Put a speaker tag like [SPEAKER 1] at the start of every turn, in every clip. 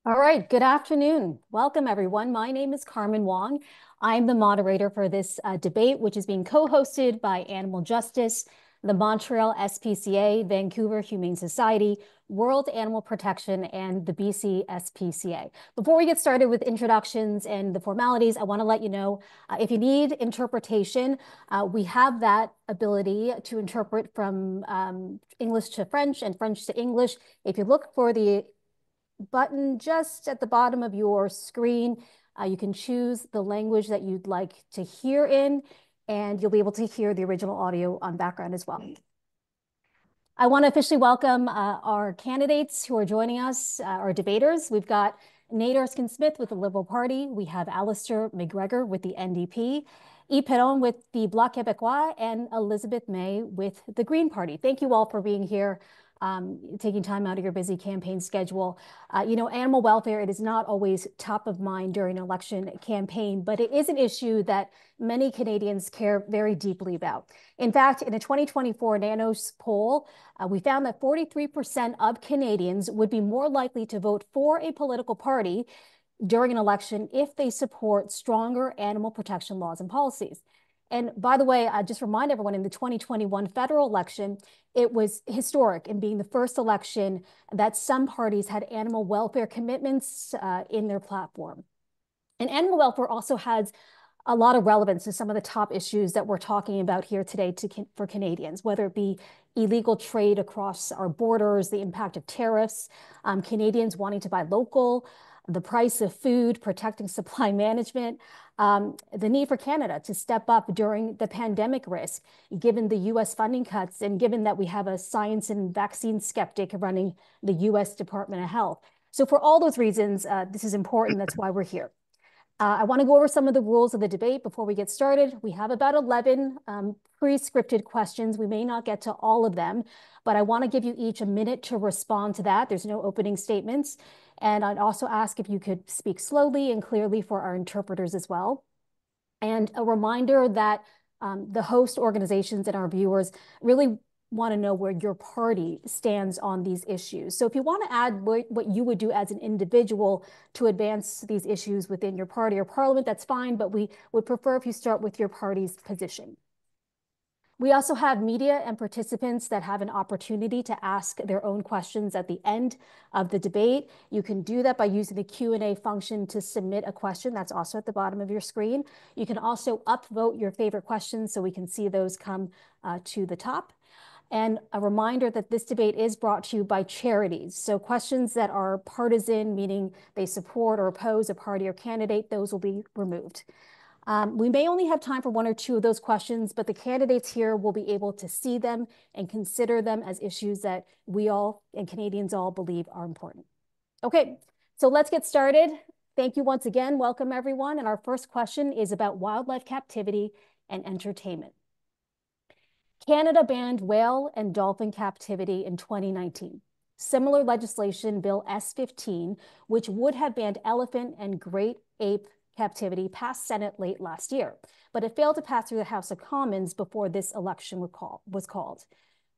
[SPEAKER 1] All right, good afternoon. Welcome, everyone. My name is Carmen Wong. I'm the moderator for this debate, which is being co-hosted by Animal Justice, the Montreal SPCA, Vancouver Humane Society, World Animal Protection, and the BC SPCA. Before we get started with introductions and the formalities, I want to let you know if you need interpretation, we have that ability to interpret from English to French and French to English. If you look for the button just at the bottom of your screen. You can choose the language that you'd like to hear in, and you'll be able to hear the original audio on background as well. I want to officially welcome our candidates who are joining us, our debaters. We've got Nate Erskine-Smith with the Liberal Party. We have Alistair MacGregor with the NDP, Yves Perron with the Bloc Québécois, and Elizabeth May with the Green Party. Thank you all for being here, taking time out of your busy campaign schedule. Animal welfare, it is not always top of mind during an election campaign, but it is an issue that many Canadians care very deeply about. In fact, in a 2024 Nanos poll, we found that 43% of Canadians would be more likely to vote for a political party during an election if they support stronger animal protection laws and policies. And by the way, I just remind everyone in the 2021 federal election, it was historic in being the first election that some parties had animal welfare commitments in their platform. And animal welfare also has a lot of relevance to some of the top issues that we're talking about here today for Canadians, whether it be illegal trade across our borders, the impact of tariffs, Canadians wanting to buy local, the price of food, protecting supply management, the need for Canada to step up during the pandemic risk, given the US funding cuts, and given that we have a science and vaccine skeptic running the US Department of Health. So for all those reasons, this is important. That's why we're here. I want to go over some of the rules of the debate before we get started. We have about 11 pre-scripted questions. We may not get to all of them, but I want to give you each a minute to respond to that. There's no opening statements. And I'd also ask if you could speak slowly and clearly for our interpreters as well. And a reminder that the host organizations and our viewers really want to know where your party stands on these issues. So if you want to add what you would do as an individual to advance these issues within your party or parliament, that's fine, but we would prefer if you start with your party's position. We also have media and participants that have an opportunity to ask their own questions at the end of the debate. You can do that by using the Q&A function to submit a question. That's also at the bottom of your screen. You can also upvote your favorite questions so we can see those come to the top. And a reminder that this debate is brought to you by charities. So questions that are partisan, meaning they support or oppose a party or candidate, those will be removed. We may only have time for one or two of those questions, but the candidates here will be able to see them and consider them as issues that we all and Canadians all believe are important. Okay, so let's get started. Thank you once again. Welcome, everyone. And our first question is about wildlife captivity and entertainment. Canada banned whale and dolphin captivity in 2019. Similar legislation, Bill S-15, which would have banned elephant and great ape captivity, passed Senate late last year, but it failed to pass through the House of Commons before this election was called.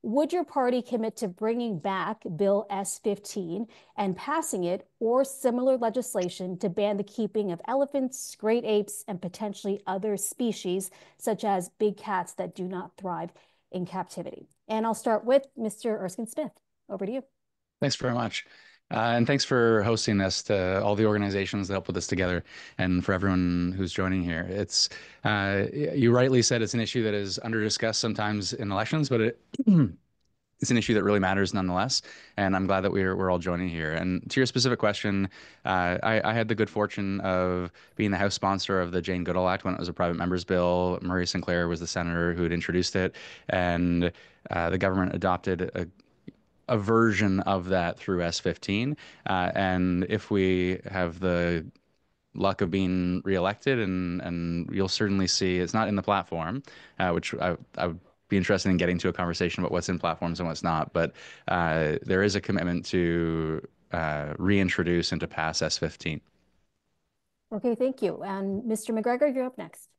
[SPEAKER 1] Would your party commit to bringing back Bill S-15 and passing it or similar legislation to ban the keeping of elephants, great apes, and potentially other species, such as big cats that do not thrive in captivity? And I'll start with Mr. Erskine-Smith. Over to you.
[SPEAKER 2] Thanks very much. And thanks for hosting this, to all the organizations that helped put this together, and for everyone who's joining here. It's you rightly said it's an issue that is under discussed sometimes in elections, but it's an issue that really matters nonetheless. And I'm glad that we're all joining here. And to your specific question, I had the good fortune of being the House sponsor of the Jane Goodall Act when it was a private member's bill. Murray Sinclair was the senator who had introduced it, and the government adopted a version of that through S-15. And if we have the luck of being reelected, and you'll certainly see it's not in the platform, which I would be interested in getting to a conversation about what's in platforms and what's not. But there is a commitment to reintroduce and to pass S-15.
[SPEAKER 1] Okay, thank you. And Mr. MacGregor, you're up next.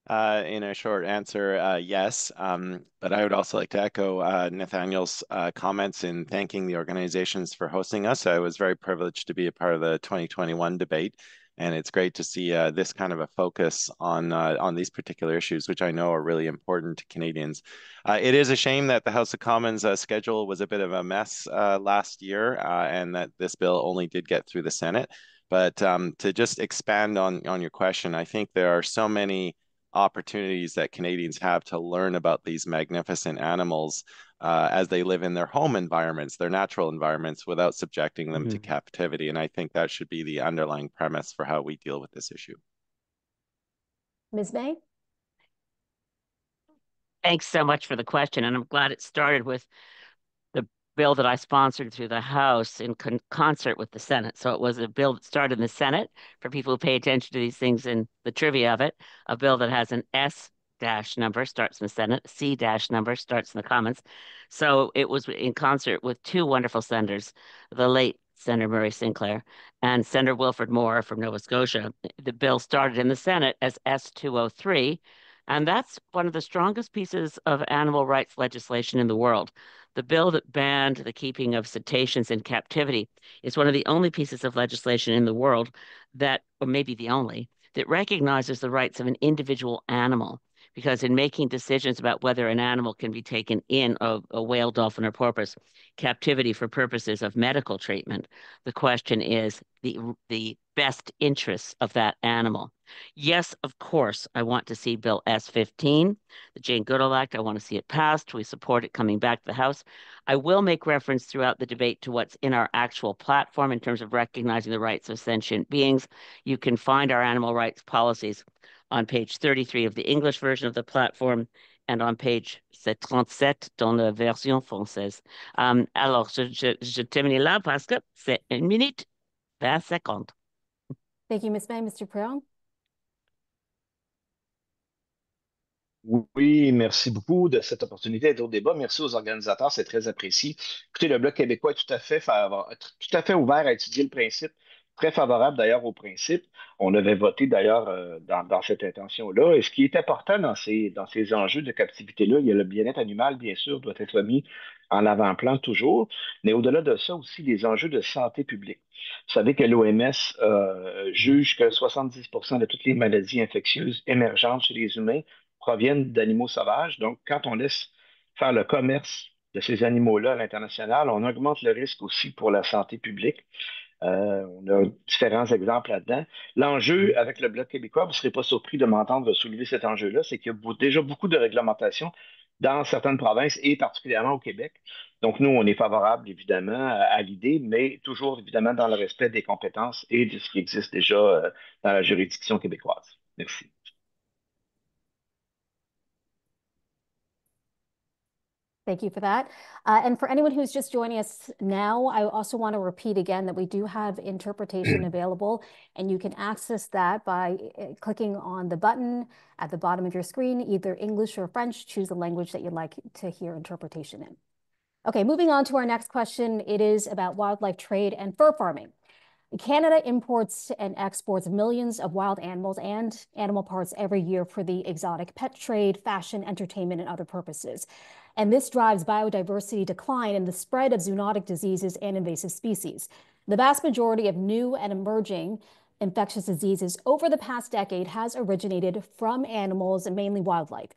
[SPEAKER 3] In a short answer, yes. But I would also like to echo Nathaniel's comments in thanking the organizations for hosting us. I was very privileged to be a part of the 2021 debate, and it's great to see this kind of a focus on these particular issues, which I know are really important to Canadians. It is a shame that the House of Commons schedule was a bit of a mess last year, and that this bill only did get through the Senate. But to just expand on your question, I think there are so many opportunities that Canadians have to learn about these magnificent animals as they live in their home environments, their natural environments, without subjecting them to captivity. And I think that should be the underlying premise for how we deal with this issue.
[SPEAKER 1] Ms. May?
[SPEAKER 4] Thanks so much for the question. And I'm glad it started with the bill that I sponsored through the House in concert with the Senate. So it was a bill that started in the Senate, for people who pay attention to these things and the trivia of it, a bill that has an S dash number, starts in the Senate, C dash number, starts in the Commons. So it was in concert with two wonderful senators, the late Senator Murray Sinclair and Senator Wilfred Moore from Nova Scotia. The bill started in the Senate as S203, and that's one of the strongest pieces of animal rights legislation in the world. The bill that banned the keeping of cetaceans in captivity is one of the only pieces of legislation in the world that, or maybe the only, that recognizes the rights of an individual animal. Because in making decisions about whether an animal can be taken in a whale, dolphin, or porpoise captivity for purposes of medical treatment, the question is the best interests of that animal. Yes, of course, I want to see Bill S15, the Jane Goodall Act. I want to see it passed. We support it coming back to the House. I will make reference throughout the debate to what's in our actual platform in terms of recognizing the rights of sentient beings. You can find our animal rights policies on page 33 of the English version of the platform and on page 37 dans la version française. Alors, je termine là parce que c'est 1 minute 20 secondes.
[SPEAKER 1] Thank you, Ms. May. Mr. Perron?
[SPEAKER 5] Oui, merci beaucoup de cette opportunité d'être au débat. Merci aux organisateurs, c'est très apprécié. Écoutez, le Bloc québécois est tout à fait ouvert à étudier le principe, très favorable d'ailleurs au principe. On avait voté d'ailleurs dans cette intention-là. Et ce qui est important dans ces enjeux de captivité-là, il y a le bien-être animal, bien sûr, doit être mis en avant-plan toujours, mais au-delà de ça aussi, les enjeux de santé publique. Vous savez que l'OMS juge que 70% de toutes les maladies infectieuses émergentes chez les humains proviennent d'animaux sauvages. Donc, quand on laisse faire le commerce de ces animaux-là à l'international, on augmente le risque aussi pour la santé publique. On a différents exemples là-dedans. L'enjeu avec le Bloc québécois, vous ne serez pas surpris de m'entendre soulever cet enjeu-là, c'est qu'il y a déjà beaucoup de réglementations dans certaines provinces et particulièrement au Québec. Donc, nous, on est favorable, évidemment, à l'idée, mais toujours, évidemment, dans le respect des compétences et de ce qui existe déjà dans la juridiction québécoise. Merci.
[SPEAKER 1] Thank you for that. And for anyone who's just joining us now, I also want to repeat again that we do have interpretation available, and you can access that by clicking on the button at the bottom of your screen, either English or French. Choose the language that you'd like to hear interpretation in. Okay, moving on to our next question. It is about wildlife trade and fur farming. Canada imports and exports millions of wild animals and animal parts every year for the exotic pet trade, fashion, entertainment, and other purposes. And this drives biodiversity decline and the spread of zoonotic diseases and invasive species. The vast majority of new and emerging infectious diseases over the past decade has originated from animals and mainly wildlife.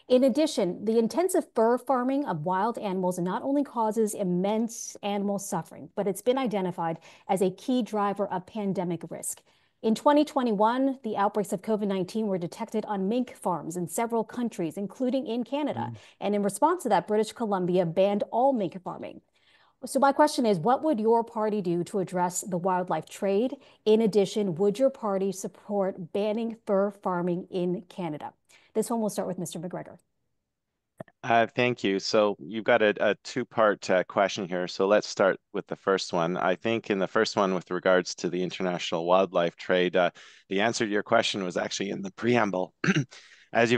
[SPEAKER 1] In addition, the intensive fur farming of wild animals not only causes immense animal suffering, but it's been identified as a key driver of pandemic risk. In 2021, the outbreaks of COVID-19 were detected on mink farms in several countries, including in Canada. And in response to that, British Columbia banned all mink farming. So my question is, what would your party do to address the wildlife trade? In addition, would your party support banning fur farming in Canada? This one will start with Mr. MacGregor.
[SPEAKER 3] Thank you. So you've got a two-part question here. So let's start with the first one. I think in the first one, with regards to the international wildlife trade, the answer to your question was actually in the preamble. As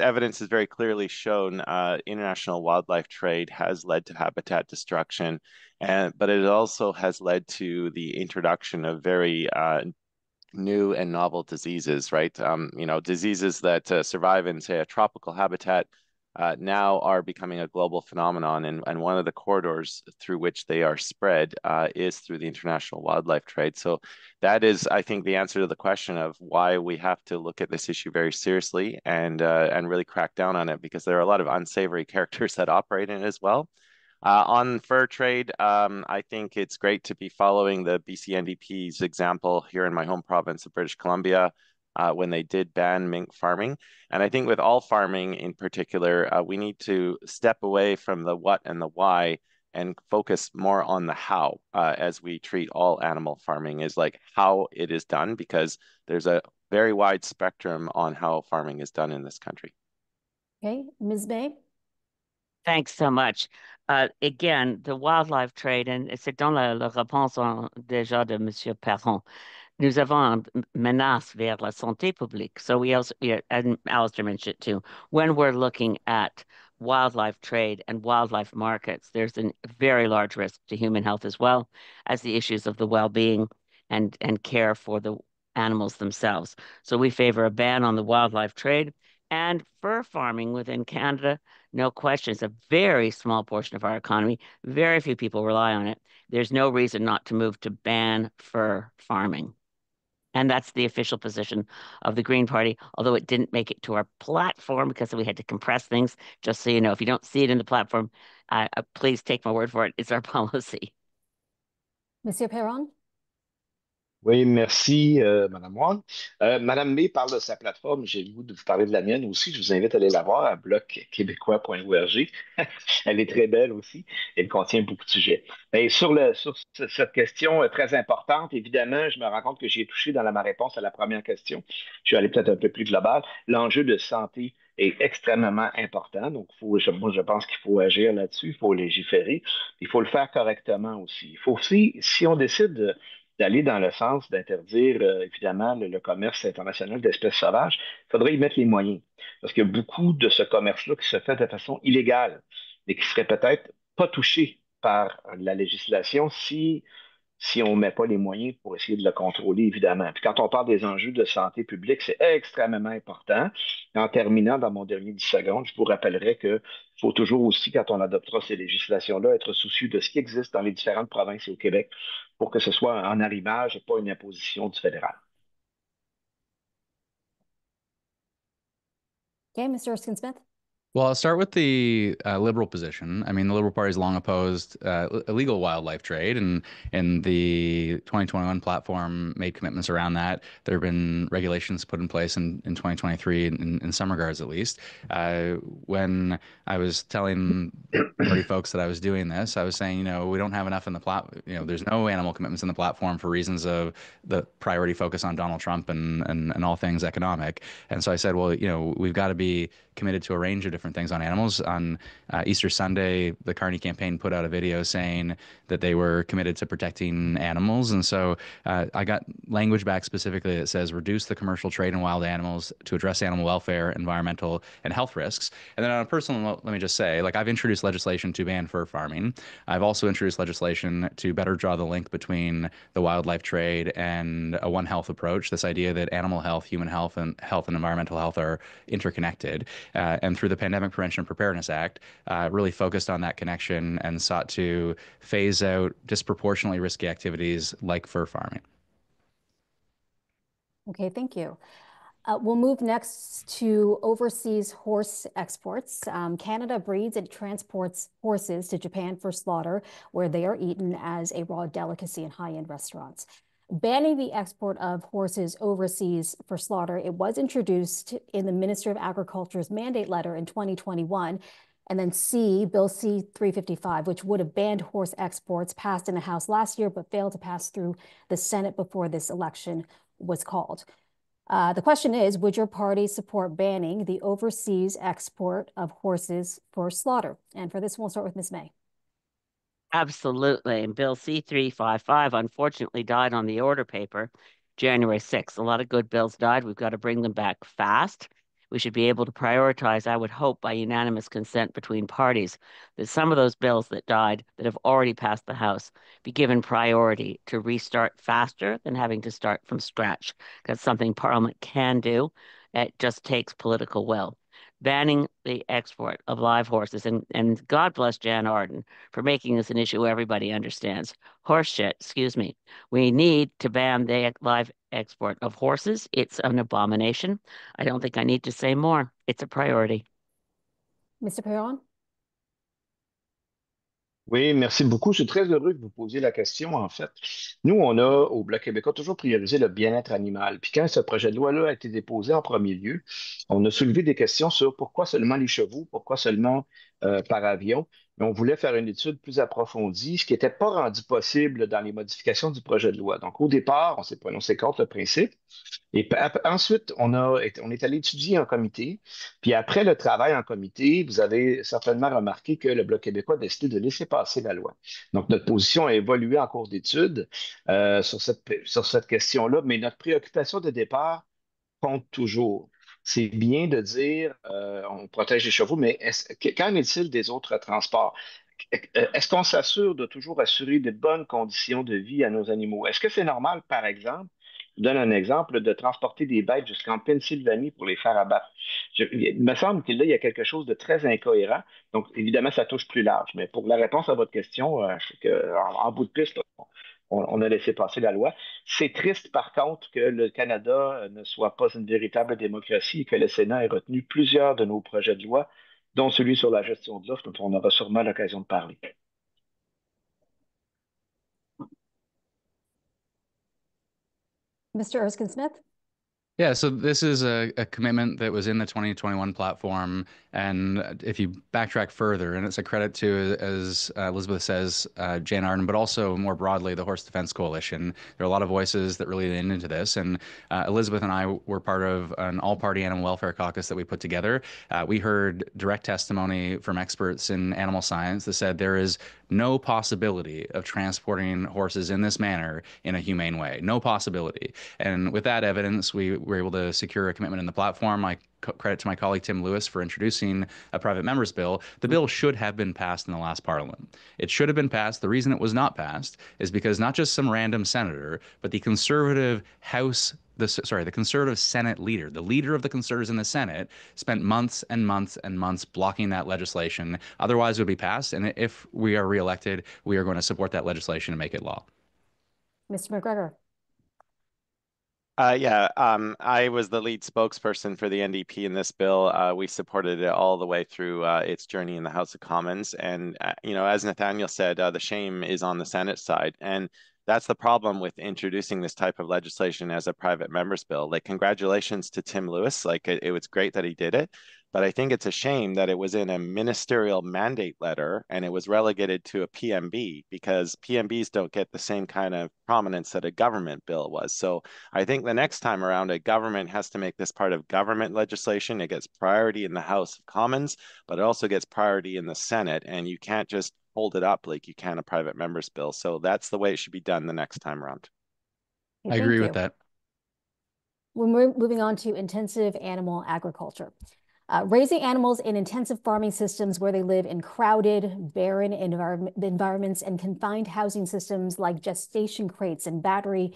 [SPEAKER 3] evidence has very clearly shown, international wildlife trade has led to habitat destruction, but it also has led to the introduction of very new and novel diseases, right? Diseases that survive in, say, a tropical habitat now are becoming a global phenomenon. And one of the corridors through which they are spread is through the international wildlife trade. So that is, I think, the answer to the question of why we have to look at this issue very seriously and really crack down on it, because there are a lot of unsavory characters that operate in it as well. On fur trade, I think it's great to be following the BC NDP's example here in my home province of British Columbia when they did ban mink farming. And I think with all farming in particular, we need to step away from the what and the why and focus more on the how as we treat all animal farming, is like how it is done, because there's a very wide spectrum on how farming is done in this country.
[SPEAKER 1] Okay, Ms. May?
[SPEAKER 4] Thanks so much. Again, the wildlife trade, and c'est dans la réponse déjà de Monsieur Perron. Nous avons une menace vers la santé publique. So we also, yeah, and Alistair mentioned it too, when we're looking at wildlife trade and wildlife markets, there's a very large risk to human health as well as the issues of the well-being and care for the animals themselves. So we favor a ban on the wildlife trade and fur farming within Canada. No question, it's a very small portion of our economy. Very few people rely on it. There's no reason not to move to ban fur farming. And that's the official position of the Green Party, although it didn't make it to our platform because we had to compress things. Just so you know, if you don't see it in the platform, please take my word for it. It's our policy.
[SPEAKER 1] Monsieur Perron?
[SPEAKER 5] Oui, merci, Madame Wong. Madame May parle de sa plateforme. J'ai le goût de vous parler de la mienne aussi. Je vous invite à aller la voir à blocquébécois.org. Elle est très belle aussi. Elle contient beaucoup de sujets. Et sur cette question très importante, évidemment, je me rends compte que j'ai touché dans ma réponse à la première question. Je suis allé peut-être un peu plus global. L'enjeu de santé est extrêmement important. Donc, moi, je pense qu'il faut agir là-dessus. Il faut légiférer. Il faut le faire correctement aussi. Il faut aussi, si on décide d'aller dans le sens d'interdire, évidemment, le commerce international d'espèces sauvages, il faudrait y mettre les moyens. Parce qu'il y a beaucoup de ce commerce-là qui se fait de façon illégale et qui serait peut-être pas touché par la législation si on ne met pas les moyens pour essayer de le contrôler, évidemment. Puis quand on parle des enjeux de santé publique, c'est extrêmement important. En terminant dans mon dernier 10 secondes, je vous rappellerai qu'il faut toujours aussi, quand on adoptera ces législations-là, être soucieux de ce qui existe dans les différentes provinces et au Québec pour que ce soit un arrimage et pas une imposition du fédéral.
[SPEAKER 1] Okay, Mr. Erskine-Smith?
[SPEAKER 2] Well, I'll start with the Liberal position. I mean, the Liberal Party has long opposed illegal wildlife trade, and in the 2021 platform made commitments around that. There have been regulations put in place in 2023 in some regards, at least. When I was telling party folks that I was doing this, I was saying, we don't have enough in the there's no animal commitments in the platform for reasons of the priority focus on Donald Trump and all things economic. And so I said, well, we've got to be committed to a range of different things on animals. On Easter Sunday, the Carney campaign put out a video saying that they were committed to protecting animals. And so I got language back specifically that says reduce the commercial trade in wild animals to address animal welfare, environmental, and health risks. And then on a personal note, let me just say, I've introduced legislation to ban fur farming. I've also introduced legislation to better draw the link between the wildlife trade and a One Health approach, this idea that animal health, human health, and environmental health are interconnected. And through the Pandemic Prevention and Preparedness Act, really focused on that connection and sought to phase out disproportionately risky activities like fur farming.
[SPEAKER 1] Okay, thank you. We'll move next to overseas horse exports. Canada breeds and transports horses to Japan for slaughter, where they are eaten as a raw delicacy in high-end restaurants. Banning the export of horses overseas for slaughter, it was introduced in the Minister of Agriculture's mandate letter in 2021. And then Bill C-355, which would have banned horse exports, passed in the House last year, but failed to pass through the Senate before this election was called. The question is, would your party support banning the overseas export of horses for slaughter? And for this, we'll start with Ms. May.
[SPEAKER 4] Absolutely. And Bill C-355 unfortunately died on the order paper January 6th. A lot of good bills died. We've got to bring them back fast. we should be able to prioritize, I would hope, by unanimous consent between parties, that some of those bills that died that have already passed the House be given priority to restart faster than having to start from scratch. That's something Parliament can do. It just takes political will. Banning the export of live horses, and God bless Jan Arden for making this an issue everybody understands. Horse shit, excuse me. We need to ban the live export of horses. It's an abomination. I don't think I need to say more. It's a priority.
[SPEAKER 1] Mr. Perron?
[SPEAKER 5] Oui, merci beaucoup. Je suis très heureux que vous posiez la question, en fait. Nous, on a, au Bloc québécois, toujours priorisé le bien-être animal. Puis quand ce projet de loi-là a été déposé en premier lieu, on a soulevé des questions sur pourquoi seulement les chevaux, pourquoi seulement par avion. Mais on voulait faire une étude plus approfondie, ce qui n'était pas rendu possible dans les modifications du projet de loi. Donc, au départ, on s'est prononcé contre le principe. Et ensuite, on est allé étudier en comité. Puis après le travail en comité, vous avez certainement remarqué que le Bloc québécois a décidé de laisser passer la loi. Donc, notre position a évolué en cours d'étude sur cette question-là, mais notre préoccupation de départ compte toujours. C'est bien de dire on protège les chevaux, mais qu'en est-il des autres transports? Est-ce qu'on s'assure de toujours assurer de bonnes conditions de vie à nos animaux? Est-ce que c'est normal, par exemple, je vous donne un exemple, de transporter des bêtes jusqu'en Pennsylvanie pour les faire abattre? Il me semble que là, il y a quelque chose de très incohérent. Donc, évidemment, ça touche plus large. Mais pour la réponse à votre question, en bout de piste, on a laissé passer la loi. C'est triste, par contre, que le Canada ne soit pas une véritable démocratie et que le Sénat ait retenu plusieurs de nos projets de loi, dont celui sur la gestion de l'offre, dont on aura sûrement l'occasion de parler.
[SPEAKER 1] Mr. Erskine-Smith?
[SPEAKER 2] Yeah, so this is a commitment that was in the 2021 platform. And if you backtrack further, and it's a credit to, as Elizabeth says, Jane Arden, but also more broadly, the Horse Defense Coalition. There are a lot of voices that really leaned into this. And Elizabeth and I were part of an all-party animal welfare caucus that we put together. We heard direct testimony from experts in animal science that said there is no possibility of transporting horses in this manner in a humane way. No possibility. And with that evidence, we were able to secure a commitment in the platform. I credit to my colleague Tim Lewis for introducing a private member's bill. The bill should have been passed in the last parliament. It should have been passed. The reason it was not passed is because not just some random senator, but the conservative the conservative Senate leader, the leader of the conservatives in the Senate, spent months and months and months blocking that legislation. Otherwise, it would be passed. And if we are reelected, we are going to support that legislation and make it law.
[SPEAKER 1] Mr. MacGregor?
[SPEAKER 3] I was the lead spokesperson for the NDP in this bill. We supported it all the way through its journey in the House of Commons. And, as Nathaniel said, the shame is on the Senate side. And that's the problem with introducing this type of legislation as a private member's bill. Like, congratulations to Tim Lewis. Like, it was great that he did it. But I think it's a shame that it was in a ministerial mandate letter and it was relegated to a PMB because PMBs don't get the same kind of prominence that a government bill was. So I think the next time around, a government has to make this part of government legislation. It gets priority in the House of Commons, but it also gets priority in the Senate. And you can't just hold it up like you can a private member's bill. So that's the way it should be done the next time around.
[SPEAKER 2] I agree with that.
[SPEAKER 1] When we're moving on to intensive animal agriculture. Raising animals in intensive farming systems where they live in crowded, barren environments and confined housing systems like gestation crates and battery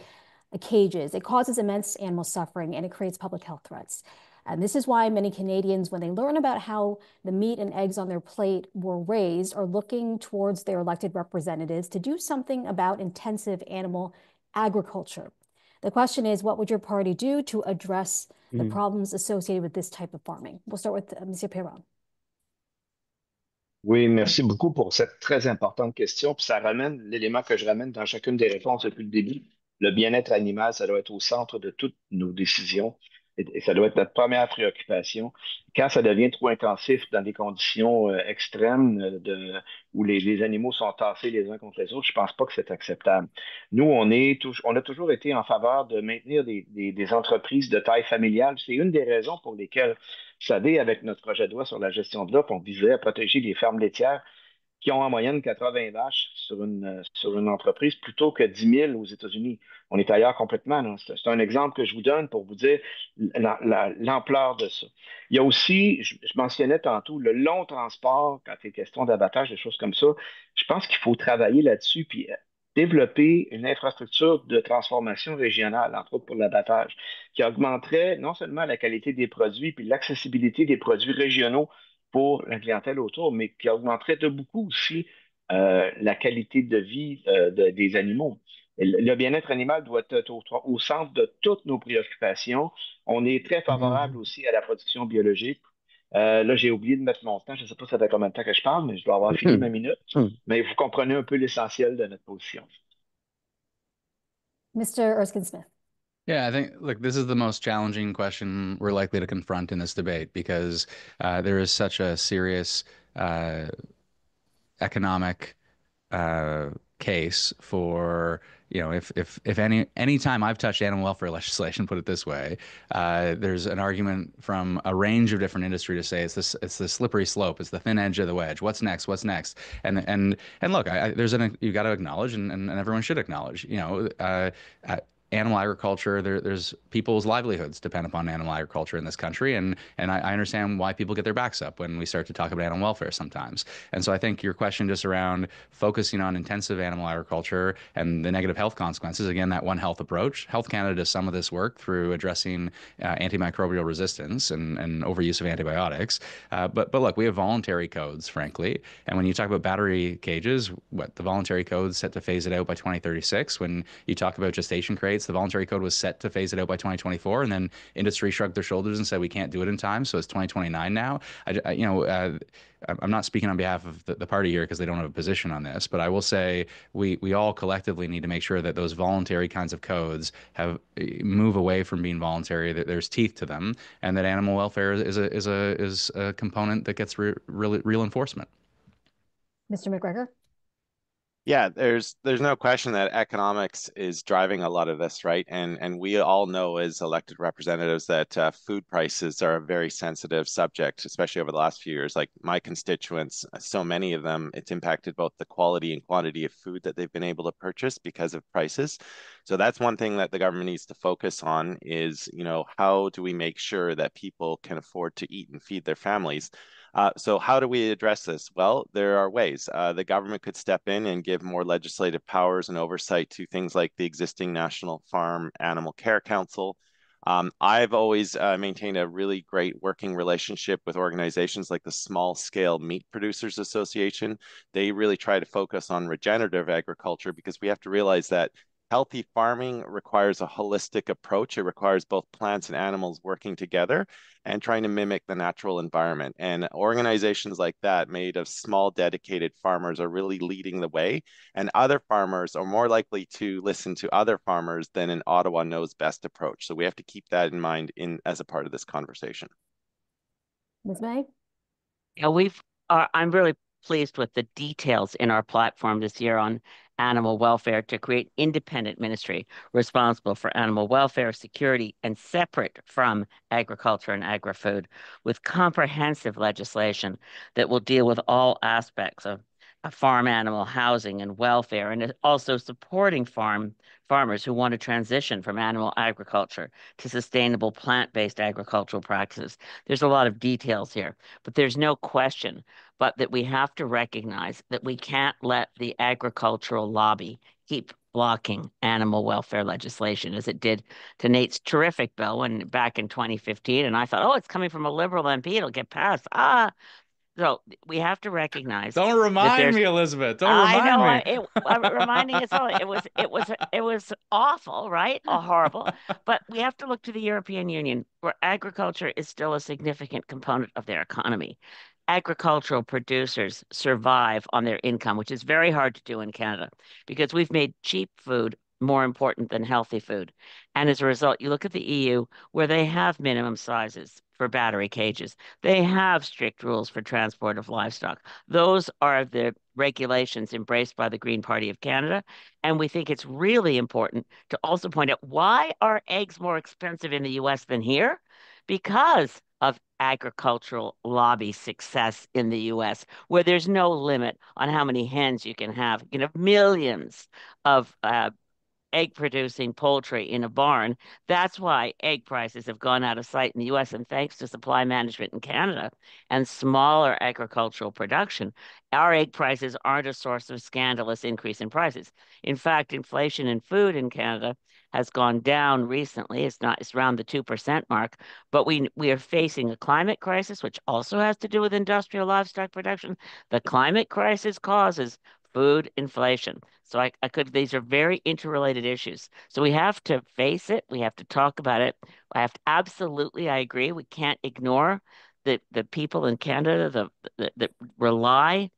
[SPEAKER 1] cages. It causes immense animal suffering and it creates public health threats. And this is why many Canadians, when they learn about how the meat and eggs on their plate were raised, are looking towards their elected representatives to do something about intensive animal agriculture. The question is, what would your party do to address the problems associated with this type of farming? We'll start with Monsieur Perron.
[SPEAKER 5] Oui, merci beaucoup pour cette très importante question. Puis ça ramène l'élément que je ramène dans chacune des réponses depuis le début. Le bien-être animal, ça doit être au centre de toutes nos décisions et ça doit être notre première préoccupation. Quand ça devient trop intensif dans des conditions extrêmes où les animaux sont tassés les uns contre les autres, je pense pas que c'est acceptable. Nous, on a toujours été en faveur de maintenir des entreprises de taille familiale. C'est une des raisons pour lesquelles, vous savez, avec notre projet de loi sur la gestion de l'offre, on visait à protéger les fermes laitières. qui ont en moyenne 80 vaches sur une entreprise plutôt que 10 000 aux États-Unis. On est ailleurs complètement, là. C'est un exemple que je vous donne pour vous dire l'ampleur de ça. Il y a aussi, je mentionnais tantôt, le long transport, quand il est question d'abattage, des choses comme ça. Je pense qu'il faut travailler là-dessus, puis développer une infrastructure de transformation régionale, entre autres pour l'abattage, qui augmenterait non seulement la qualité des produits, puis l'accessibilité des produits régionaux pour la clientèle autour, mais qui augmenterait de beaucoup aussi la qualité de vie des animaux. Le bien-être animal doit être au centre de toutes nos préoccupations. On est très favorable aussi à la production biologique. Là, j'ai oublié de mettre mon temps. Je ne sais pas ça fait combien de temps que je parle, mais je dois avoir fini ma minute. Mais vous comprenez un peu l'essentiel de notre position.
[SPEAKER 1] Mr. Erskine-Smith.
[SPEAKER 2] Yeah, I think, look, this is the most challenging question we're likely to confront in this debate because there is such a serious economic uh, case for, if any time I've touched animal welfare legislation, put it this way, there's an argument from a range of different industry to say it's the slippery slope, it's the thin edge of the wedge. What's next? What's next? And look, you got to acknowledge, and everyone should acknowledge, animal agriculture, there's people's livelihoods depend upon animal agriculture in this country, and I understand why people get their backs up when we start to talk about animal welfare sometimes. And so I think your question just around focusing on intensive animal agriculture and the negative health consequences, again, that One Health approach, Health Canada does some of this work through addressing antimicrobial resistance and overuse of antibiotics. But look, we have voluntary codes, frankly, and when you talk about battery cages, the voluntary code's set to phase it out by 2036. When you talk about gestation crates, the voluntary code was set to phase it out by 2024, and then industry shrugged their shoulders and said we can't do it in time, so it's 2029 now. I'm not speaking on behalf of the party here because they don't have a position on this, but I will say we all collectively need to make sure that those voluntary kinds of codes move away from being voluntary, that there's teeth to them, and that animal welfare is a component that gets real enforcement.
[SPEAKER 1] Mr. MacGregor?
[SPEAKER 3] Yeah, there's no question that economics is driving a lot of this, right? And we all know as elected representatives that food prices are a very sensitive subject, especially over the last few years. Like my constituents, so many of them, it's impacted both the quality and quantity of food that they've been able to purchase because of prices. So that's one thing that the government needs to focus on is, how do we make sure that people can afford to eat and feed their families? So how do we address this? Well, there are ways. The government could step in and give more legislative powers and oversight to things like the existing National Farm Animal Care Council. I've always maintained a really great working relationship with organizations like the Small Scale Meat Producers Association. They really try to focus on regenerative agriculture because we have to realize that healthy farming requires a holistic approach. It requires both plants and animals working together and trying to mimic the natural environment. And organizations like that, made of small, dedicated farmers, are really leading the way. And other farmers are more likely to listen to other farmers than an Ottawa knows best approach. So we have to keep that in mind as a part of this conversation.
[SPEAKER 1] Ms. May?
[SPEAKER 4] Yeah, I'm really pleased with the details in our platform this year on animal welfare to create independent ministry responsible for animal welfare, security, and separate from agriculture and agri-food, with comprehensive legislation that will deal with all aspects of farm animal housing and welfare, and also supporting farmers who want to transition from animal agriculture to sustainable plant-based agricultural practices. There's a lot of details here, but there's no question but that we have to recognize that we can't let the agricultural lobby keep blocking animal welfare legislation as it did to Nate's terrific bill back in 2015. And I thought, oh, it's coming from a Liberal MP, it'll get passed. So we have to recognize.
[SPEAKER 2] Don't remind me, Elizabeth. Don't
[SPEAKER 4] remind
[SPEAKER 2] me.
[SPEAKER 4] I'm reminding us all. It was awful, right? Horrible. But we have to look to the European Union, where agriculture is still a significant component of their economy. Agricultural producers survive on their income, which is very hard to do in Canada because we've made cheap food more important than healthy food. And as a result, you look at the EU where they have minimum sizes for battery cages. They have strict rules for transport of livestock. Those are the regulations embraced by the Green Party of Canada. And we think it's really important to also point out, why are eggs more expensive in the US than here? Because of agricultural lobby success in the US, where there's no limit on how many hens you can have. You can have millions of egg producing poultry in a barn. That's why egg prices have gone out of sight in the US. And thanks to supply management in Canada and smaller agricultural production, our egg prices aren't a source of scandalous increase in prices. In fact, inflation in food in Canada has gone down recently. It's around the 2% mark, but we are facing a climate crisis, which also has to do with industrial livestock production. The climate crisis causes food inflation. So these are very interrelated issues. So we have to face it. We have to talk about it. I agree. We can't ignore the people in Canada that rely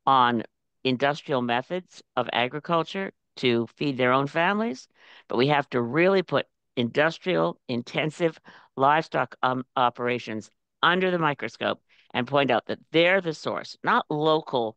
[SPEAKER 4] on industrial methods of agriculture to feed their own families. But we have to really put industrial intensive livestock operations under the microscope and point out that they're the source, not local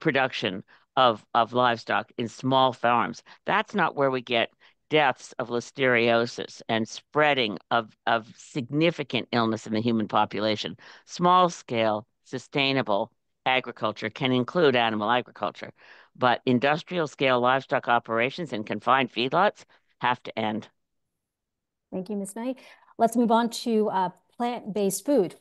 [SPEAKER 4] production of livestock in small farms. That's not where we get deaths of listeriosis and spreading of significant illness in the human population. Small scale, sustainable agriculture can include animal agriculture, but industrial scale livestock operations and confined feedlots have to end.
[SPEAKER 1] Thank you, Ms. May. Let's move on to plant-based food.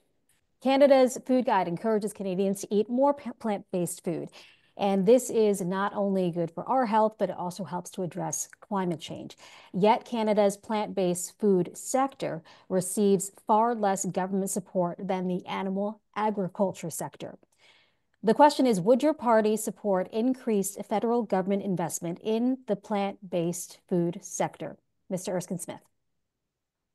[SPEAKER 1] Canada's food guide encourages Canadians to eat more plant-based food. And this is not only good for our health, but it also helps to address climate change. Yet Canada's plant-based food sector receives far less government support than the animal agriculture sector. The question is, would your party support increased federal government investment in the plant-based food sector? Mr. Erskine-Smith.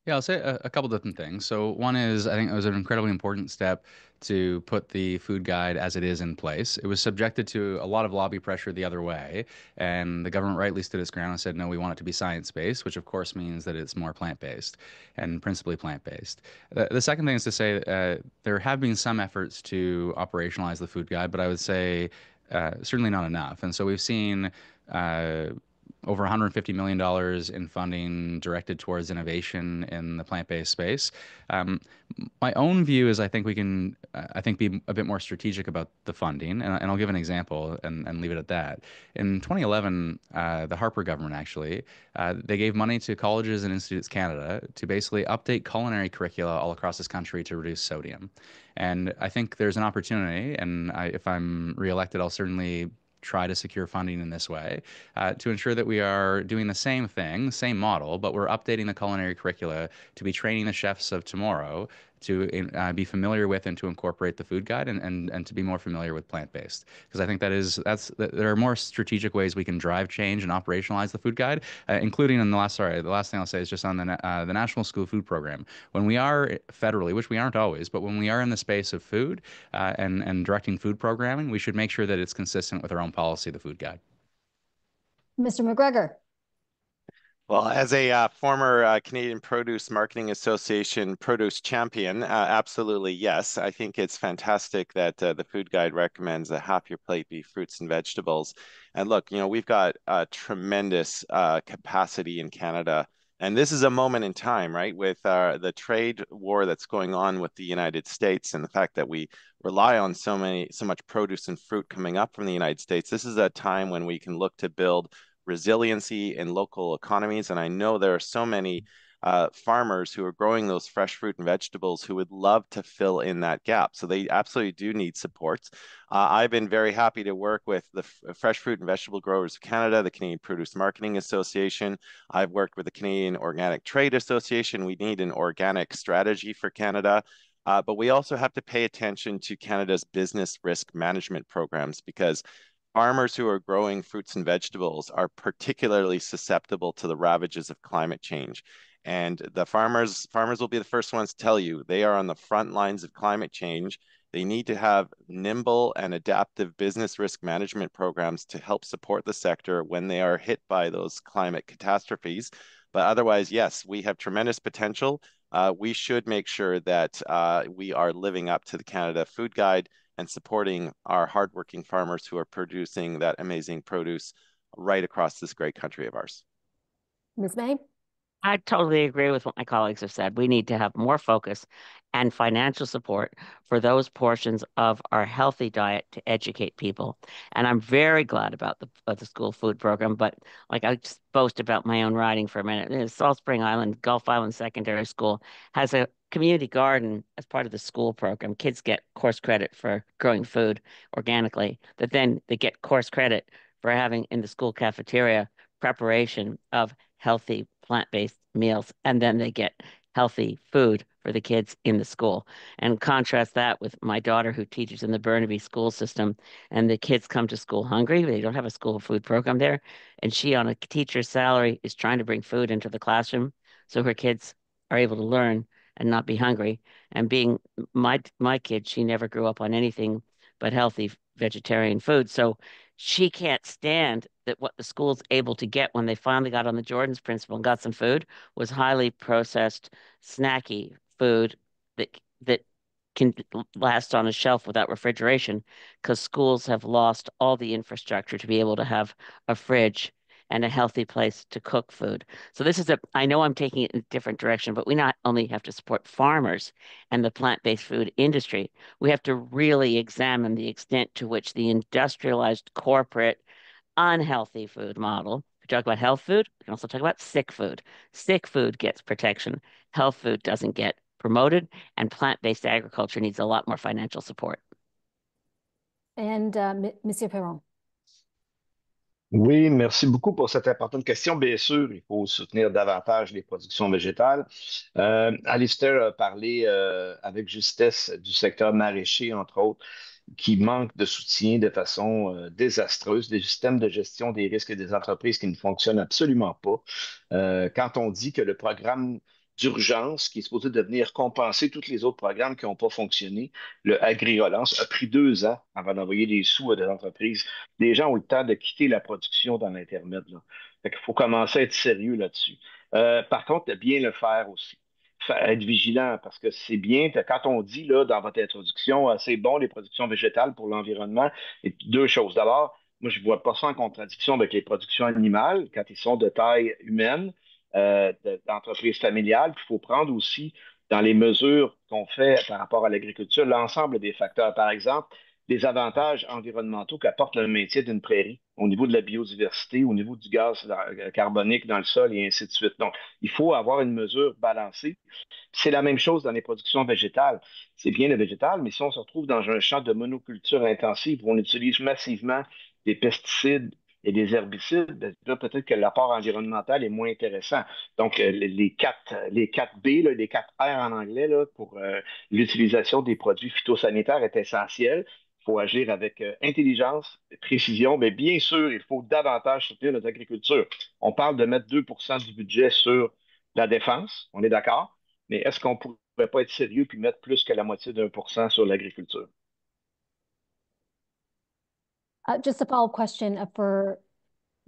[SPEAKER 2] Yeah, I'll say a couple different things. So one is, I think it was an incredibly important step to put the food guide as it is in place. It was subjected to a lot of lobby pressure the other way, and the government rightly stood its ground and said, no, we want it to be science-based, which of course means that it's more plant-based and principally plant-based. The second thing is to say there have been some efforts to operationalize the food guide, but I would say certainly not enough. And so we've seen over $150 million in funding directed towards innovation in the plant-based space. My own view is I think we can, be a bit more strategic about the funding, and I'll give an example and leave it at that. In 2011, the Harper government actually, they gave money to Colleges and Institutes Canada to basically update culinary curricula all across this country to reduce sodium. And I think there's an opportunity, and if I'm reelected, I'll certainly try to secure funding in this way to ensure that we are doing the same thing, same model, but we're updating the culinary curricula to be training the chefs of tomorrow to be familiar with and to incorporate the food guide and to be more familiar with plant-based. Because I think there are more strategic ways we can drive change and operationalize the food guide, including in the last thing I'll say is just on the National School Food Program. When we are federally, which we aren't always, but when we are in the space of food and directing food programming, we should make sure that it's consistent with our own policy, the food guide.
[SPEAKER 1] Mr. MacGregor.
[SPEAKER 3] Well, as a former Canadian Produce Marketing Association produce champion, absolutely yes. I think it's fantastic that the food guide recommends that half your plate be fruits and vegetables. And look, we've got tremendous capacity in Canada. And this is a moment in time, right, with the trade war that's going on with the United States and the fact that we rely on so much produce and fruit coming up from the United States. This is a time when we can look to build resiliency in local economies. And I know there are so many farmers who are growing those fresh fruit and vegetables who would love to fill in that gap. So they absolutely do need supports. I've been very happy to work with the Fresh Fruit and Vegetable Growers of Canada, the Canadian Produce Marketing Association. I've worked with the Canadian Organic Trade Association. We need an organic strategy for Canada. But we also have to pay attention to Canada's business risk management programs because farmers who are growing fruits and vegetables are particularly susceptible to the ravages of climate change. And the farmers will be the first ones to tell you they are on the front lines of climate change. They need to have nimble and adaptive business risk management programs to help support the sector when they are hit by those climate catastrophes. But otherwise, yes, we have tremendous potential. We should make sure that we are living up to the Canada Food Guide and supporting our hardworking farmers who are producing that amazing produce right across this great country of ours.
[SPEAKER 1] Ms. May?
[SPEAKER 4] I totally agree with what my colleagues have said. We need to have more focus and financial support for those portions of our healthy diet to educate people. And I'm very glad about the school food program. But like I just boast about my own riding for a minute. Salt Spring Island, Gulf Island Secondary School has a community garden as part of the school program. Kids get course credit for growing food organically, but then they get course credit for having in the school cafeteria preparation of healthy plant-based meals, and then they get healthy food for the kids in the school. And contrast that with my daughter who teaches in the Burnaby school system, and the kids come to school hungry. They don't have a school food program there, and she, on a teacher's salary, is trying to bring food into the classroom so her kids are able to learn and not be hungry. And being my kid, she never grew up on anything but healthy vegetarian food. So she can't stand that what the school's able to get when they finally got on the Jordan's principle and got some food was highly processed, snacky food that can last on a shelf without refrigeration because schools have lost all the infrastructure to be able to have a fridge and a healthy place to cook food. So this is I know I'm taking it in a different direction, but we not only have to support farmers and the plant-based food industry, we have to really examine the extent to which the industrialized corporate unhealthy food model. We talk about health food. We can also talk about sick food. Sick food gets protection. Health food doesn't get promoted, and plant-based agriculture needs a lot more financial support.
[SPEAKER 1] And Monsieur Perron.
[SPEAKER 5] Oui, merci beaucoup pour cette importante question. Bien sûr, il faut soutenir davantage les productions végétales. Alistair a parlé avec justesse du secteur maraîcher, entre autres, qui manque de soutien de façon désastreuse, des systèmes de gestion des risques des entreprises qui ne fonctionnent absolument pas. Quand on dit que le programme d'urgence, qui est supposé devenir compenser tous les autres programmes qui n'ont pas fonctionné, le Agri-Relance, a pris 2 ans avant d'envoyer des sous à des entreprises. Les gens ont le temps de quitter la production dans l'Internet, là. Fait qu'il faut commencer à être sérieux là-dessus. Par contre, de bien le faire aussi. Être vigilant, parce que c'est bien, quand on dit là, dans votre introduction, c'est bon les productions végétales pour l'environnement, et deux choses. D'abord, moi, je ne vois pas ça en contradiction avec les productions animales quand ils sont de taille humaine, d'entreprise familiale. Puis il faut prendre aussi dans les mesures qu'on fait par rapport à l'agriculture l'ensemble des facteurs. Par exemple, les avantages environnementaux qu'apporte le maintien d'une prairie au niveau de la biodiversité, au niveau du gaz carbonique dans le sol et ainsi de suite. Donc, il faut avoir une mesure balancée. C'est la même chose dans les productions végétales. C'est bien le végétal, mais si on se retrouve dans un champ de monoculture intensive où on utilise massivement des pesticides et des herbicides, ben, là, peut-être que l'apport environnemental est moins intéressant. Donc, les 4 B, là, les 4 R en anglais, là, pour l'utilisation des produits phytosanitaires est essentiel. Il faut agir avec intelligence, précision, mais bien sûr, il faut davantage soutenir notre agriculture. On parle de mettre 2% du budget sur la défense, on est d'accord, mais est-ce qu'on ne pourrait pas être sérieux puis mettre plus que la moitié d'1% sur l'agriculture?
[SPEAKER 1] Just a follow-up question for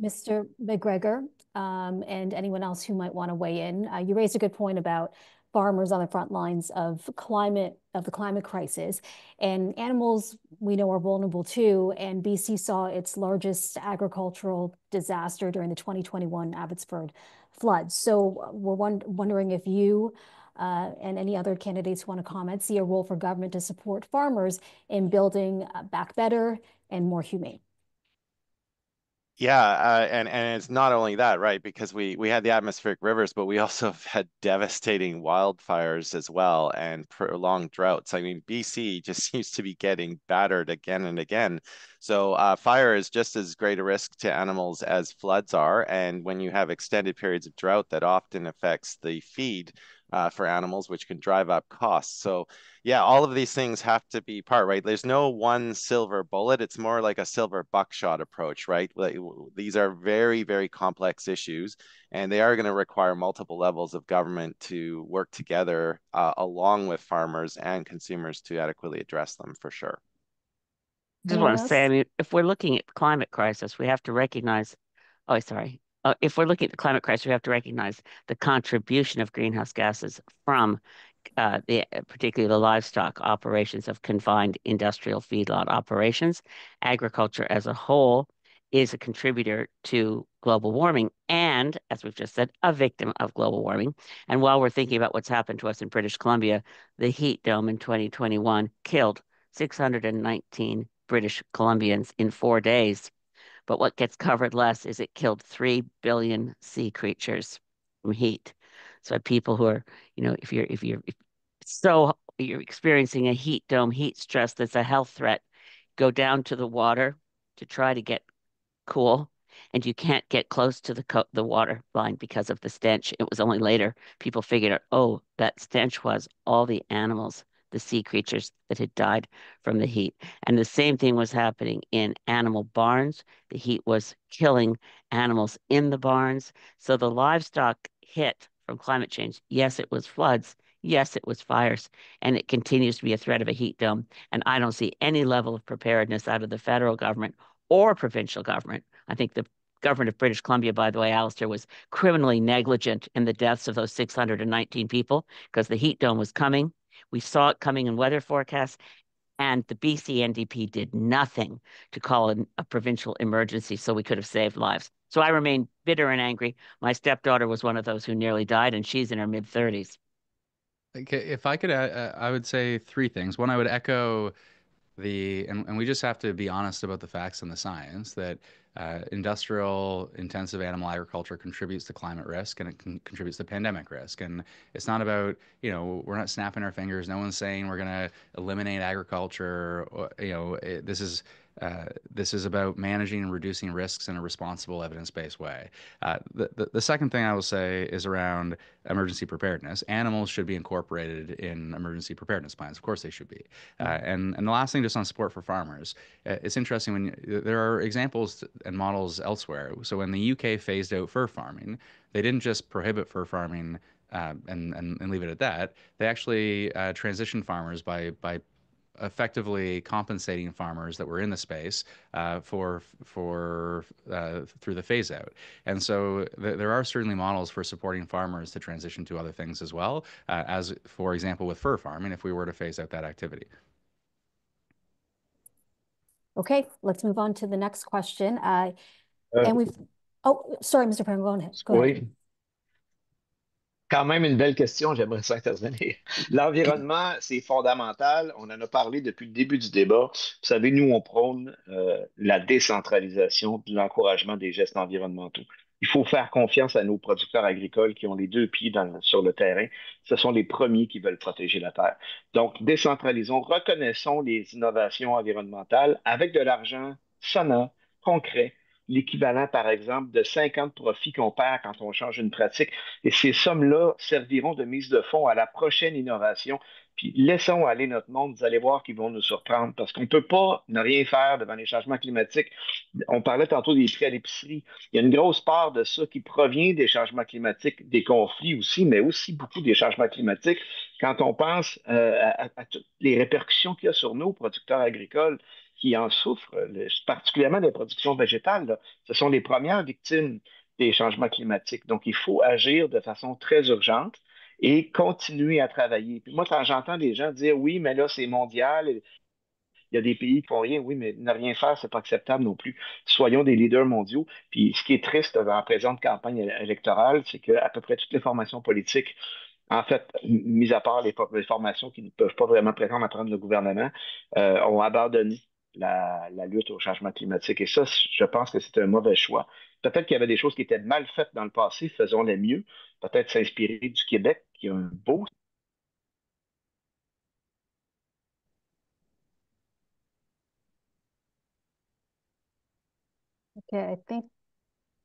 [SPEAKER 1] Mr. MacGregor and anyone else who might want to weigh in. You raised a good point about farmers on the front lines of the climate crisis, and animals we know are vulnerable too. And BC saw its largest agricultural disaster during the 2021 Abbotsford floods. So we're wondering if you and any other candidates who want to comment see a role for government to support farmers in building back better and more humane.
[SPEAKER 3] Yeah, and it's not only that, right? Because we had the atmospheric rivers, but we also have had devastating wildfires as well and prolonged droughts. I mean, BC just seems to be getting battered again and again. So fire is just as great a risk to animals as floods are. And when you have extended periods of drought, that often affects the feed for animals, which can drive up costs. So yeah, all of these things have to be part, right? There's no one silver bullet. It's more like a silver buckshot approach, right? Like, these are very, very complex issues, and they are going to require multiple levels of government to work together along with farmers and consumers to adequately address them for sure.
[SPEAKER 4] I just want to say, I mean, if we're looking at the climate crisis, we have to recognize, oh, sorry. If we're looking at the climate crisis, we have to recognize the contribution of greenhouse gases from particularly the livestock operations of confined industrial feedlot operations, agriculture as a whole, is a contributor to global warming and, as we've just said, a victim of global warming. And while we're thinking about what's happened to us in British Columbia, the heat dome in 2021 killed 619 British Columbians in 4 days. But what gets covered less is it killed 3 billion sea creatures from heat. So people who are, if you're experiencing a heat dome, heat stress that's a health threat, go down to the water to try to get cool, and you can't get close to the water line because of the stench. It was only later people figured out, oh, that stench was all the animals, the sea creatures that had died from the heat. And the same thing was happening in animal barns. The heat was killing animals in the barns. So the livestock hit from climate change, yes, it was floods. Yes, it was fires, and it continues to be a threat of a heat dome. And I don't see any level of preparedness out of the federal government or provincial government. I think the government of British Columbia, by the way, Alistair, was criminally negligent in the deaths of those 619 people because the heat dome was coming. We saw it coming in weather forecasts, and the BC NDP did nothing to call a provincial emergency so we could have saved lives. So I remain bitter and angry. My stepdaughter was one of those who nearly died, and she's in her mid-30s.
[SPEAKER 2] Okay, if I could, I would say three things. One, I would echo and we just have to be honest about the facts and the science that industrial intensive animal agriculture contributes to climate risk and it contributes to pandemic risk. And it's not about, we're not snapping our fingers. No one's saying we're going to eliminate agriculture. Or, this is about managing and reducing risks in a responsible, evidence-based way. The second thing I will say is around emergency preparedness. Animals should be incorporated in emergency preparedness plans. Of course, they should be. And the last thing, just on support for farmers, it's interesting when there are examples and models elsewhere. So when the UK phased out fur farming, they didn't just prohibit fur farming and leave it at that. They actually transitioned farmers by effectively compensating farmers that were in the space for through the phase out. And so there are certainly models for supporting farmers to transition to other things as well, as for example with fur farming, if we were to phase out that activity.
[SPEAKER 1] Okay, let's move on to the next question. Oh, sorry, Mr. Perron, go ahead.
[SPEAKER 5] Oui. Quand même une belle question, j'aimerais ça intervenir. L'environnement, c'est fondamental. On en a parlé depuis le début du débat. Vous savez, nous, on prône la décentralisation, l'encouragement des gestes environnementaux. Il faut faire confiance à nos producteurs agricoles qui ont les deux pieds sur le terrain. Ce sont les premiers qui veulent protéger la terre. Donc, décentralisons, reconnaissons les innovations environnementales avec de l'argent sonnant, concret, l'équivalent, par exemple, de 50 profits qu'on perd quand on change une pratique. Et ces sommes-là serviront de mise de fonds à la prochaine innovation. Puis laissons aller notre monde, vous allez voir qu'ils vont nous surprendre parce qu'on ne peut pas ne rien faire devant les changements climatiques. On parlait tantôt des prix à l'épicerie. Il y a une grosse part de ça qui provient des changements climatiques, des conflits aussi, mais aussi beaucoup des changements climatiques. Quand on pense à toutes les répercussions qu'il y a sur nos producteurs agricoles qui en souffrent, particulièrement les productions végétales, là, ce sont les premières victimes des changements climatiques. Donc, il faut agir de façon très urgente et continuer à travailler. Puis moi, quand j'entends des gens dire oui, mais là, c'est mondial, il y a des pays qui font rien, oui, mais ne rien faire, c'est pas acceptable non plus. Soyons des leaders mondiaux. Puis ce qui est triste en présente campagne électorale, c'est qu'à peu près toutes les formations politiques, en fait, mis à part les formations qui ne peuvent pas vraiment prétendre à prendre le gouvernement, ont abandonné la lutte au changement climatique. Et ça, je pense que c'est un mauvais choix. Peut-être qu'il y avait des choses qui étaient mal faites dans le passé, faisons-les mieux. Peut-être s'inspirer du Québec, qui a un beau.
[SPEAKER 1] Okay, I think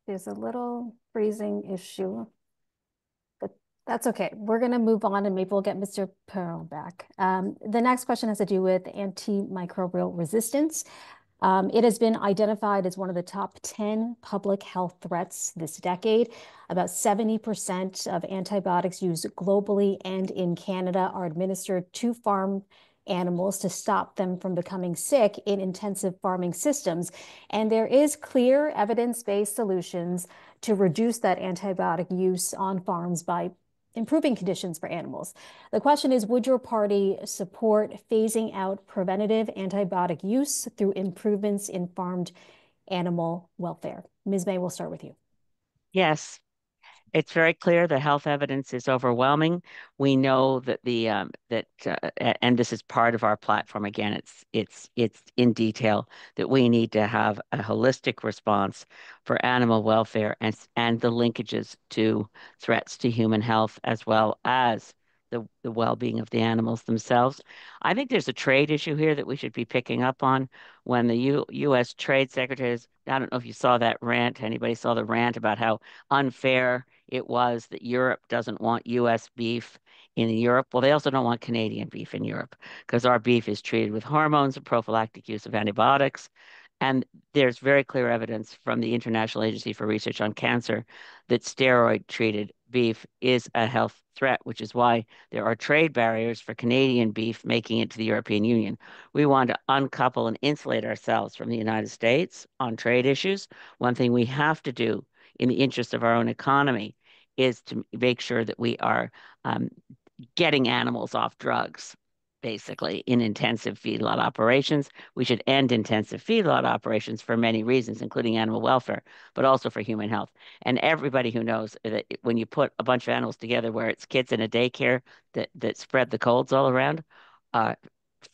[SPEAKER 1] there's a little freezing issue, but that's okay. We're going to move on and maybe we'll get Mr. Perron back. The next question has to do with antimicrobial resistance. It has been identified as one of the top 10 public health threats this decade. About 70% of antibiotics used globally and in Canada are administered to farm animals to stop them from becoming sick in intensive farming systems. And there is clear evidence-based solutions to reduce that antibiotic use on farms by improving conditions for animals. The question is, would your party support phasing out preventative antibiotic use through improvements in farmed animal welfare. Ms. May, we'll start with you.
[SPEAKER 4] Yes. It's very clear the health evidence is overwhelming. We know that and this is part of our platform. Again, it's in detail that we need to have a holistic response for animal welfare and the linkages to threats to human health as well as the well-being of the animals themselves. I think there's a trade issue here that we should be picking up on when the U.S. Trade Secretary, I don't know if you saw that rant, anybody saw the rant about how unfair it was that Europe doesn't want U.S. beef in Europe. Well, they also don't want Canadian beef in Europe because our beef is treated with hormones and prophylactic use of antibiotics. And there's very clear evidence from the International Agency for Research on Cancer that steroid-treated beef is a health threat, which is why there are trade barriers for Canadian beef making it to the European Union. We want to uncouple and insulate ourselves from the United States on trade issues. One thing we have to do in the interest of our own economy is to make sure that we are getting animals off drugs, basically, in intensive feedlot operations. We should end intensive feedlot operations for many reasons, including animal welfare, but also for human health. And everybody who knows that when you put a bunch of animals together where it's kids in a daycare that spread the colds all around,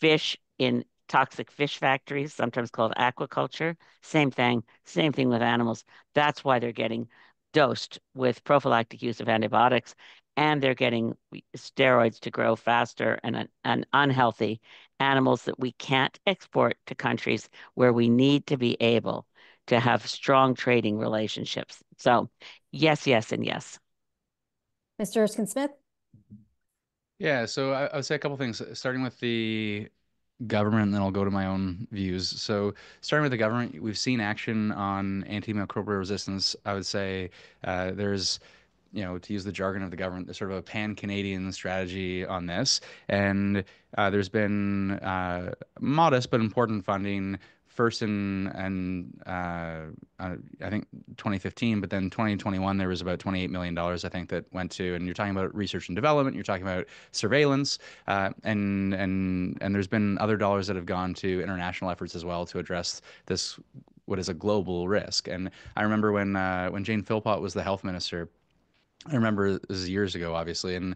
[SPEAKER 4] fish in toxic fish factories, sometimes called aquaculture, same thing with animals. That's why they're getting dosed with prophylactic use of antibiotics, and they're getting steroids to grow faster and unhealthy animals that we can't export to countries where we need to be able to have strong trading relationships. So yes, yes, and yes.
[SPEAKER 1] Mr. Erskine-Smith?
[SPEAKER 2] Yeah, so I would say a couple things, starting with the government, and then I'll go to my own views. So starting with the government, we've seen action on antimicrobial resistance. I would say there's, to use the jargon of the government, there's sort of a pan-Canadian strategy on this. And there's been modest but important funding first I think 2015, but then 2021 there was about $28 million I think that went to, and you're talking about research and development, you're talking about surveillance, and there's been other dollars that have gone to international efforts as well to address this, what is a global risk. And I remember when Jane Philpott was the health minister, I remember this is years ago, obviously, and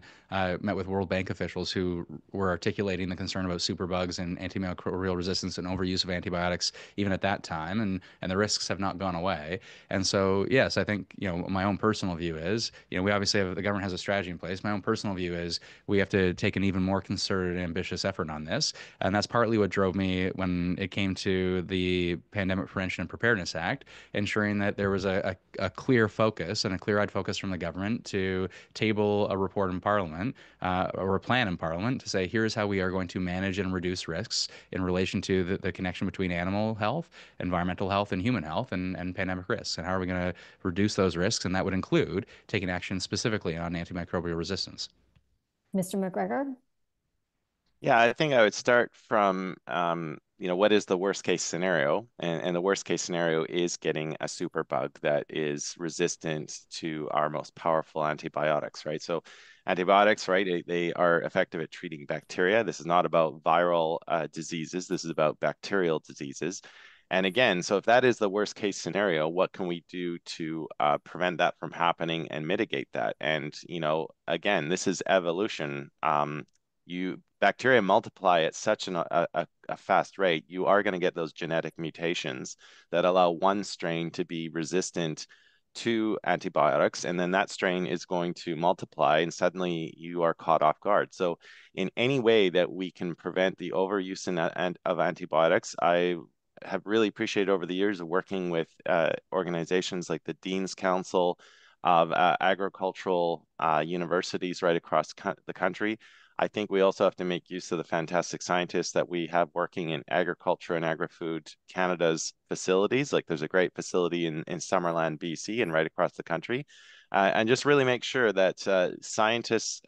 [SPEAKER 2] met with World Bank officials who were articulating the concern about superbugs and antimicrobial resistance and overuse of antibiotics even at that time, and the risks have not gone away. And so, yes, I think, my own personal view is, we obviously have, the government has a strategy in place. My own personal view is we have to take an even more concerted and ambitious effort on this. And that's partly what drove me when it came to the Pandemic Prevention and Preparedness Act, ensuring that there was a clear focus and a clear-eyed focus from the government to table a report in Parliament or a plan in Parliament to say, here's how we are going to manage and reduce risks in relation to the connection between animal health, environmental health, and human health, and pandemic risks. And how are we going to reduce those risks? And that would include taking action specifically on antimicrobial resistance.
[SPEAKER 1] Mr. MacGregor?
[SPEAKER 3] Yeah, I think I would start from, what is the worst case scenario? And the worst case scenario is getting a superbug that is resistant to our most powerful antibiotics, right? So antibiotics, right, they are effective at treating bacteria. This is not about viral diseases. This is about bacterial diseases. And again, so if that is the worst case scenario, what can we do to prevent that from happening and mitigate that? And, again, this is evolution. Bacteria multiply at such a fast rate, you are going to get those genetic mutations that allow one strain to be resistant to antibiotics, and then that strain is going to multiply, and suddenly you are caught off guard. So in any way that we can prevent the overuse of antibiotics, I have really appreciated over the years of working with organizations like the Dean's Council of agricultural universities right across the country. I think we also have to make use of the fantastic scientists that we have working in agriculture and agri-food Canada's facilities. Like there's a great facility in Summerland, BC, and right across the country. And just really make sure that scientists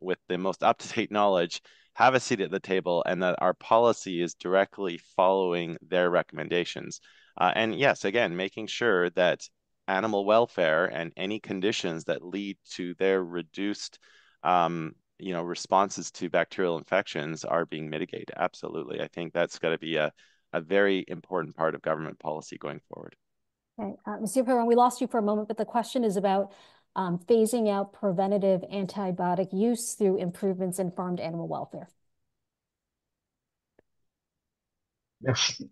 [SPEAKER 3] with the most up-to-date knowledge have a seat at the table and that our policy is directly following their recommendations. And yes, again, making sure that animal welfare and any conditions that lead to their reduced responses to bacterial infections are being mitigated. Absolutely. I think that's got to be a a very important part of government policy going forward.
[SPEAKER 1] Okay. Monsieur Perron, we lost you for a moment, but the question is about phasing out preventative antibiotic use through improvements in farmed animal welfare.
[SPEAKER 5] Merci.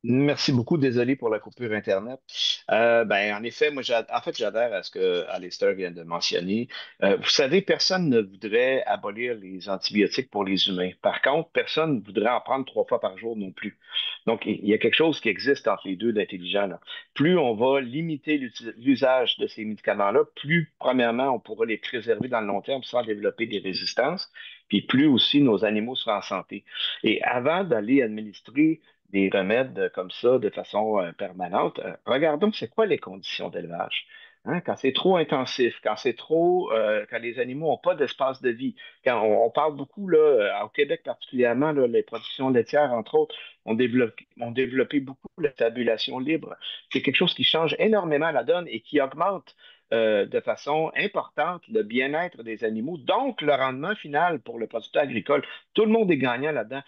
[SPEAKER 5] Merci beaucoup. Désolé pour la coupure Internet. En effet, moi, en fait, j'adhère à ce que Alistair vient de mentionner. Vous savez, personne ne voudrait abolir les antibiotiques pour les humains. Par contre, personne ne voudrait en prendre 3 fois par jour non plus. Donc, il y a quelque chose qui existe entre les deux d'intelligent, là. Plus on va limiter l'usage de ces médicaments-là, plus, premièrement, on pourra les préserver dans le long terme sans développer des résistances, puis plus aussi nos animaux seront en santé. Et avant d'aller administrer des remèdes comme ça de façon permanente, regardons c'est quoi les conditions d'élevage. Hein, quand c'est trop intensif, quand les animaux n'ont pas d'espace de vie, quand on parle beaucoup, là, au Québec particulièrement, là, les productions laitières, entre autres, ont développé beaucoup la tabulation libre. C'est quelque chose qui change énormément la donne et qui augmente de façon importante le bien-être des animaux, donc le rendement final pour le producteur agricole. Tout le monde est gagnant là-dedans.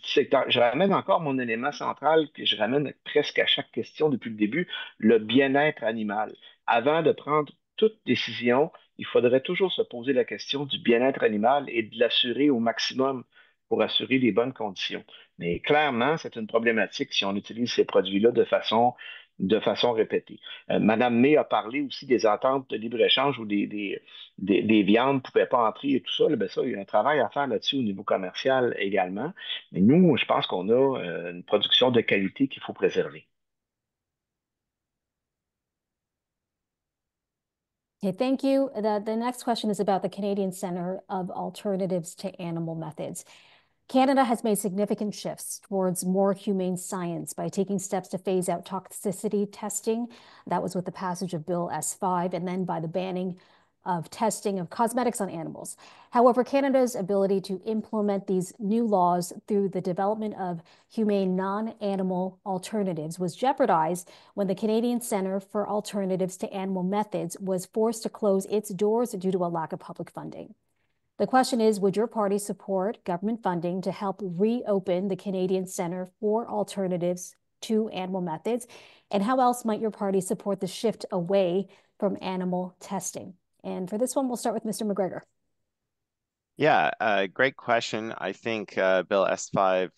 [SPEAKER 5] Je ramène encore mon élément central que je ramène presque à chaque question depuis le début, le bien-être animal. Avant de prendre toute décision, il faudrait toujours se poser la question du bien-être animal et de l'assurer au maximum pour assurer les bonnes conditions. Mais clairement, c'est une problématique si on utilise ces produits-là de façon répétée. Madame May a parlé aussi des ententes de libre-échange où des viandes ne pouvaient pas entrer et tout ça. Là, ben ça, il y a un travail à faire là-dessus au niveau commercial également. Mais nous, je pense qu'on a une production de qualité qu'il faut préserver.
[SPEAKER 1] Okay, thank you. The next question is about the Canadian Centre of Alternatives to Animal Methods. Canada has made significant shifts towards more humane science by taking steps to phase out toxicity testing. That was with the passage of Bill S5 and then by the banning of testing of cosmetics on animals. However, Canada's ability to implement these new laws through the development of humane non-animal alternatives was jeopardized when the Canadian Centre for Alternatives to Animal Methods was forced to close its doors due to a lack of public funding. The question is, would your party support government funding to help reopen the Canadian Centre for Alternatives to Animal Methods? And how else might your party support the shift away from animal testing? And for this one, we'll start with Mr. MacGregor.
[SPEAKER 3] Yeah, great question. I think Bill S5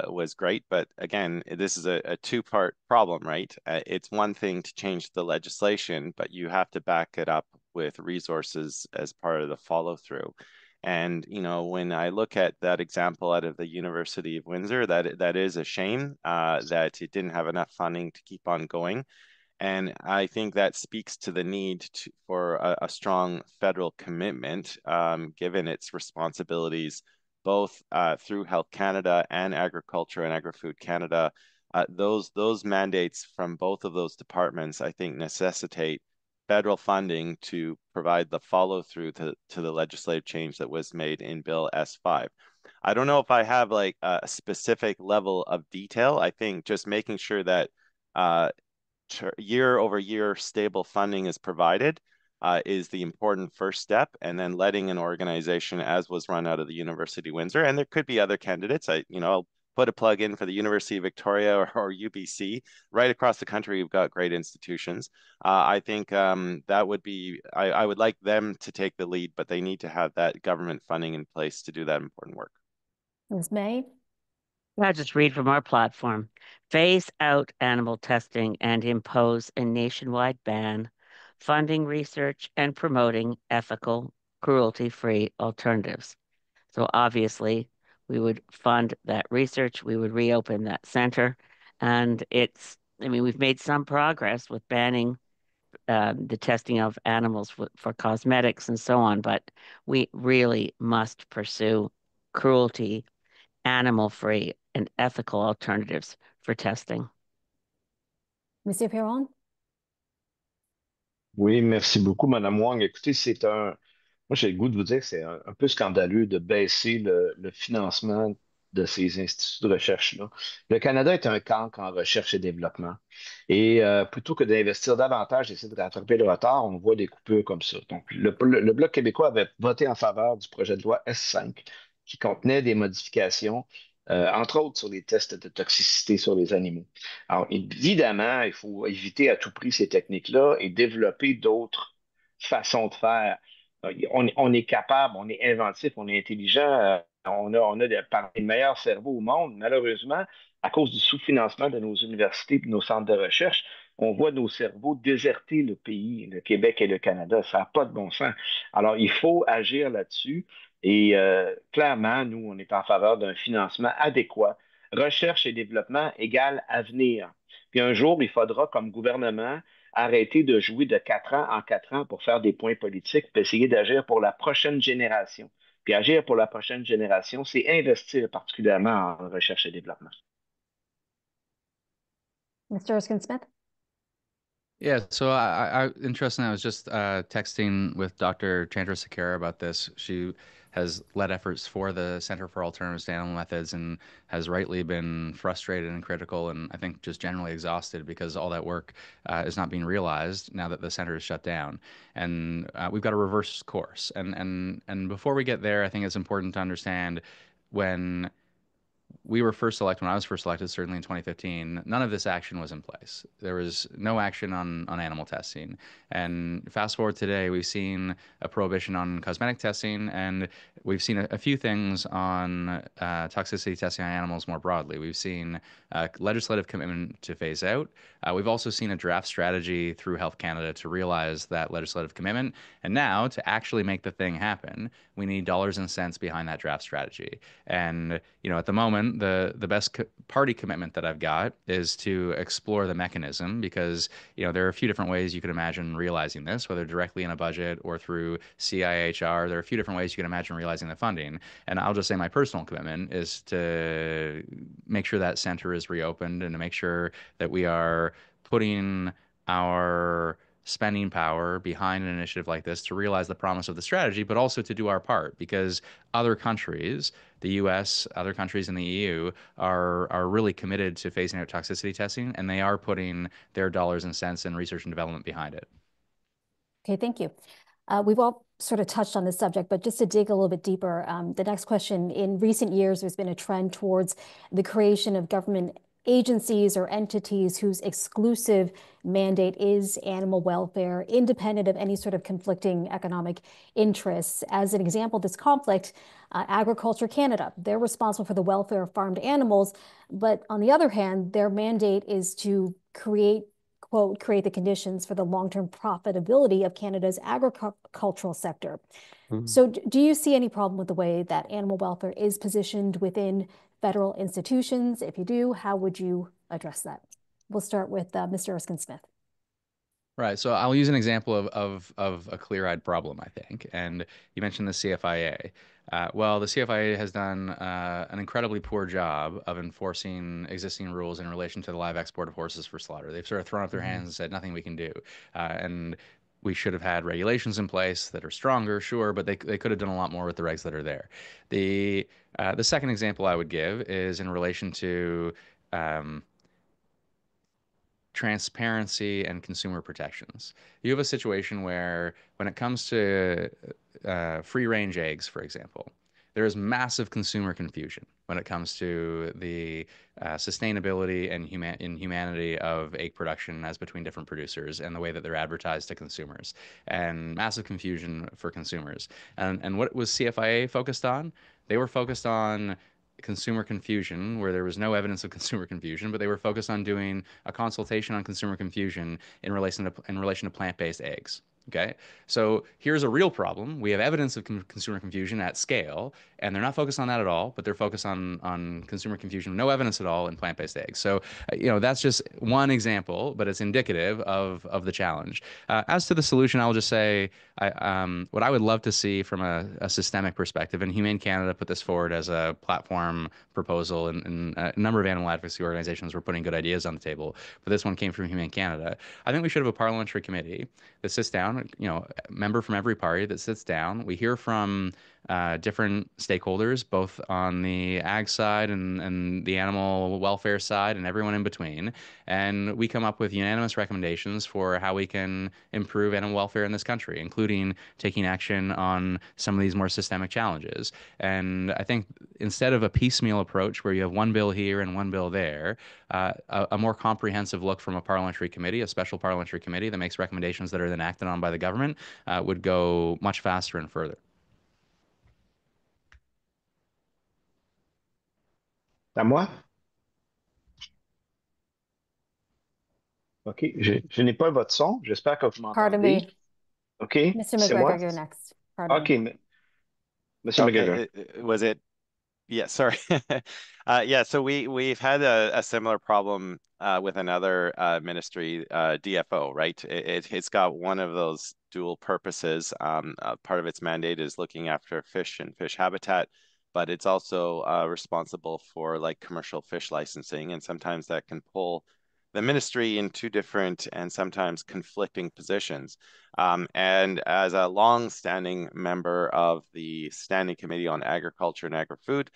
[SPEAKER 3] was great, but again, this is a two-part problem, right? It's one thing to change the legislation, but you have to back it up with resources as part of the follow-through. And, you know, when I look at that example out of the University of Windsor, that is a shame that it didn't have enough funding to keep on going. And I think that speaks to the need for a strong federal commitment, given its responsibilities, both through Health Canada and Agriculture and Agri-Food Canada. Those mandates from both of those departments, I think, necessitate federal funding to provide the follow-through to the legislative change that was made in Bill S5. I don't know if I have like a specific level of detail. I think just making sure that year over year stable funding is provided is the important first step, and then letting an organization as was run out of the University of Windsor, and there could be other candidates. I'll put a plug in for the University of Victoria or UBC. Right across the country, we've got great institutions. I think that would be, I would like them to take the lead, but they need to have that government funding in place to do that important work.
[SPEAKER 1] Ms. May?
[SPEAKER 4] I'll just read from our platform. Phase out animal testing and impose a nationwide ban, funding research and promoting ethical, cruelty-free alternatives. So obviously, we would fund that research, we would reopen that center, and we've made some progress with banning the testing of animals for cosmetics and so on, but we really must pursue cruelty, animal-free, and ethical alternatives for testing.
[SPEAKER 1] Monsieur Perron?
[SPEAKER 5] Oui, merci beaucoup, Madame Wong. Écoutez, moi, j'ai le goût de vous dire que c'est un peu scandaleux de baisser le financement de ces instituts de recherche-là. Le Canada est un cancre en recherche et développement. Et plutôt que d'investir davantage et essayer de rattraper le retard, on voit des coupures comme ça. Donc, le Bloc québécois avait voté en faveur du projet de loi S5 qui contenait des modifications entre autres sur les tests de toxicité sur les animaux. Alors, évidemment, il faut éviter à tout prix ces techniques-là et développer d'autres façons de faire. On est capable, on est inventif, on est intelligent, on a parmi les meilleurs cerveaux au monde. Malheureusement, à cause du sous-financement de nos universités et de nos centres de recherche, on voit nos cerveaux déserter le pays, le Québec et le Canada. Ça n'a pas de bon sens. Alors, il faut agir là-dessus. Et clairement, nous, on est en faveur d'un financement adéquat. Recherche et développement égale avenir. Puis un jour, il faudra, comme gouvernement, arrêter de jouer de 4 ans en 4 ans pour faire des points politiques, puis essayer d'agir pour la prochaine génération. Puis agir pour la prochaine génération, c'est investir particulièrement en recherche et développement.
[SPEAKER 1] Mr. Erskine-Smith?
[SPEAKER 2] Yeah, so interesting. I was just texting with Dr. Chandrasekhar about this. She has led efforts for the Center for Alternatives to Animal Methods and has rightly been frustrated and critical, and I think just generally exhausted because all that work is not being realized now that the center is shut down. And we've got to reverse course. And before we get there, I think it's important to understand when we were first elected, when I was first elected, certainly in 2015, none of this action was in place. There was no action on animal testing. And fast forward today, we've seen a prohibition on cosmetic testing, and we've seen a few things on toxicity testing on animals more broadly. We've seen legislative commitment to phase out. We've also seen a draft strategy through Health Canada to realize that legislative commitment. And now, to actually make the thing happen, we need dollars and cents behind that draft strategy. And, you know, at the moment, the best party commitment that I've got is to explore the mechanism because, you know, there are a few different ways you could imagine realizing this, whether directly in a budget or through CIHR. There are a few different ways you can imagine realizing the funding. And I'll just say my personal commitment is to make sure that center is reopened and to make sure that we are putting our spending power behind an initiative like this to realize the promise of the strategy, but also to do our part because other countries, the US, other countries in the EU are really committed to phasing out toxicity testing, and they are putting their dollars and cents in research and development behind it.
[SPEAKER 1] Okay, thank you. We've all sort of touched on this subject, but just to dig a little bit deeper, the next question, in recent years, there's been a trend towards the creation of government agencies or entities whose exclusive mandate is animal welfare, independent of any sort of conflicting economic interests. As an example, this conflict, Agriculture Canada, they're responsible for the welfare of farmed animals, but on the other hand, their mandate is to create, quote, create the conditions for the long-term profitability of Canada's agricultural sector. So do you see any problem with the way that animal welfare is positioned within federal institutions? If you do, how would you address that? We'll start with Mr. Erskine-Smith.
[SPEAKER 2] Right. So I'll use an example of a clear-eyed problem, I think. And you mentioned the CFIA. Well, the CFIA has done an incredibly poor job of enforcing existing rules in relation to the live export of horses for slaughter. They've sort of thrown up their hands and said, nothing we can do. And we should have had regulations in place that are stronger, sure, but they could have done a lot more with the regs that are there. The second example I would give is in relation to transparency and consumer protections. You have a situation where when it comes to free-range eggs, for example, there is massive consumer confusion when it comes to the sustainability and humanity of egg production as between different producers and the way that they're advertised to consumers, and massive confusion for consumers. And what was CFIA focused on? They were focused on consumer confusion where there was no evidence of consumer confusion, but they were focused on doing a consultation on consumer confusion in relation to plant-based eggs. Okay, so here's a real problem. We have evidence of consumer confusion at scale, and they're not focused on that at all, but they're focused on consumer confusion, no evidence at all in plant-based eggs. So, you know, that's just one example, but it's indicative of the challenge. As to the solution, I'll just say what I would love to see from a systemic perspective, and Humane Canada put this forward as a platform proposal, and a number of animal advocacy organizations were putting good ideas on the table, but this one came from Humane Canada. I think we should have a parliamentary committee that sits down down, a member from every party that sits down. We hear from different stakeholders, both on the ag side and the animal welfare side and everyone in between. And we come up with unanimous recommendations for how we can improve animal welfare in this country, including taking action on some of these more systemic challenges. And I think instead of a piecemeal approach where you have one bill here and one bill there, a more comprehensive look from a parliamentary committee, a special parliamentary committee that makes recommendations that are then acted on by the government, would go much faster and further.
[SPEAKER 5] À moi? OK. Je n'ai pas votre son. J'espère que vous
[SPEAKER 1] Pardon
[SPEAKER 5] m'entendez.
[SPEAKER 1] me,
[SPEAKER 5] OK.
[SPEAKER 1] Mr.
[SPEAKER 5] C'est
[SPEAKER 1] MacGregor,
[SPEAKER 5] moi?
[SPEAKER 1] you're next. Pardon
[SPEAKER 5] OK.
[SPEAKER 1] me.
[SPEAKER 5] Monsieur MacGregor.
[SPEAKER 3] Okay, was it? Yeah, sorry. Yeah, so we've had a similar problem with another ministry, DFO, right? It's got one of those dual purposes. Part of its mandate is looking after fish and fish habitat, but it's also responsible for like commercial fish licensing, and sometimes that can pull the ministry in two different and sometimes conflicting positions. And as a long-standing member of the Standing Committee on Agriculture and Agri-Food,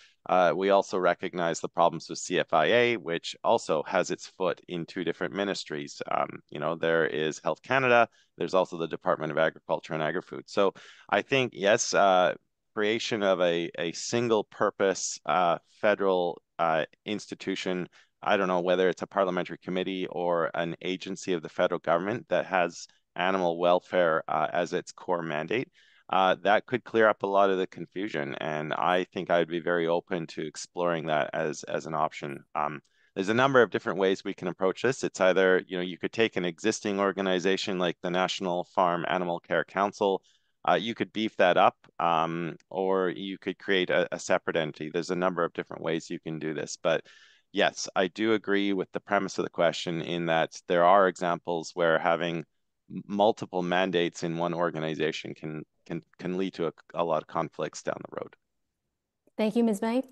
[SPEAKER 3] we also recognize the problems with CFIA, which also has its foot in two different ministries. There is Health Canada, there's also the Department of Agriculture and Agri-Food. So I think, yes, creation of a single purpose federal institution. I don't know whether it's a parliamentary committee or an agency of the federal government that has animal welfare as its core mandate. That could clear up a lot of the confusion, and I think I'd be very open to exploring that as an option. There's a number of different ways we can approach this. It's either, you could take an existing organization like the National Farm Animal Care Council, you could beef that up, or you could create a separate entity. There's a number of different ways you can do this, but yes, I do agree with the premise of the question in that there are examples where having multiple mandates in one organization can lead to a lot of conflicts down the road.
[SPEAKER 1] Thank you, Ms. May.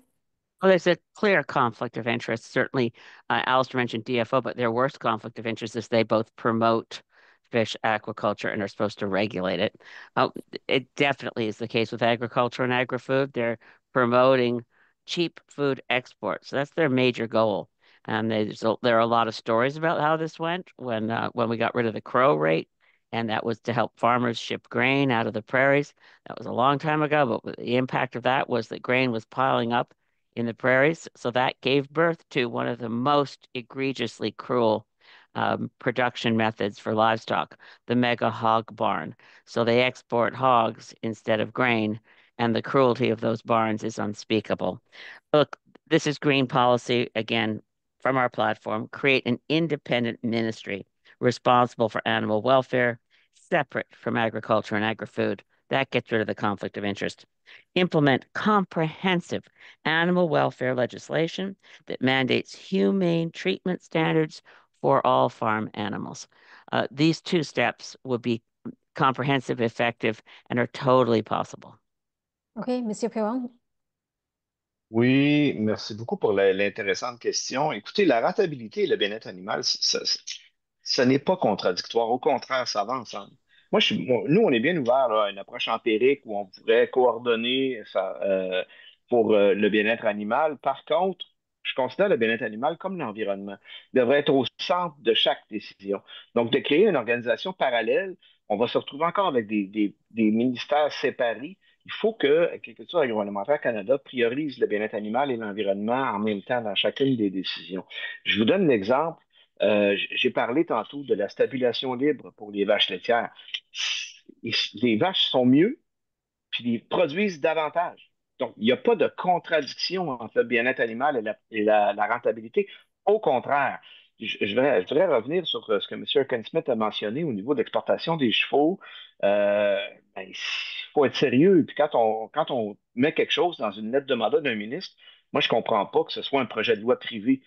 [SPEAKER 4] Well, there's a clear conflict of interest. Certainly, Alistair mentioned DFO, but their worst conflict of interest is they both promote fish aquaculture and are supposed to regulate it. It definitely is the case with agriculture and agri-food. They're promoting cheap food exports. So that's their major goal. And there are a lot of stories about how this went when we got rid of the crow rate, and that was to help farmers ship grain out of the prairies. That was a long time ago, but the impact of that was that grain was piling up in the prairies. So that gave birth to one of the most egregiously cruel production methods for livestock, the mega hog barn. So they export hogs instead of grain, and the cruelty of those barns is unspeakable. Look, this is green policy, again, from our platform. Create an independent ministry responsible for animal welfare, separate from agriculture and agri-food. That gets rid of the conflict of interest. Implement comprehensive animal welfare legislation that mandates humane treatment standards for all farm animals. These two steps would be comprehensive, effective, and are totally possible.
[SPEAKER 1] Okay, Monsieur Perron.
[SPEAKER 5] Oui, merci beaucoup pour l'intéressante question. Écoutez, la rentabilité et le bien-être animal, ce n'est pas contradictoire. Au contraire, ça va ensemble. Nous, on est bien ouvert là, à une approche empirique où on pourrait coordonner ça, pour le bien-être animal. Par contre, je considère le bien-être animal comme l'environnement. Il devrait être au centre de chaque décision. Donc, de créer une organisation parallèle, on va se retrouver encore avec des ministères séparés. Il faut que l'Agriculture agroalimentaire Canada priorise le bien-être animal et l'environnement en même temps dans chacune des décisions. Je vous donne l'exemple. J'ai parlé tantôt de la stabulation libre pour les vaches laitières. Les vaches sont mieux, puis ils produisent davantage. Donc, il n'y a pas de contradiction entre le bien-être animal et la rentabilité. Au contraire, je voudrais revenir sur ce que M. Erskine-Smith a mentionné au niveau de l'exportation des chevaux. Il faut être sérieux. Et puis quand on met quelque chose dans une lettre de mandat d'un ministre, moi, je ne comprends pas que ce soit un projet de loi privé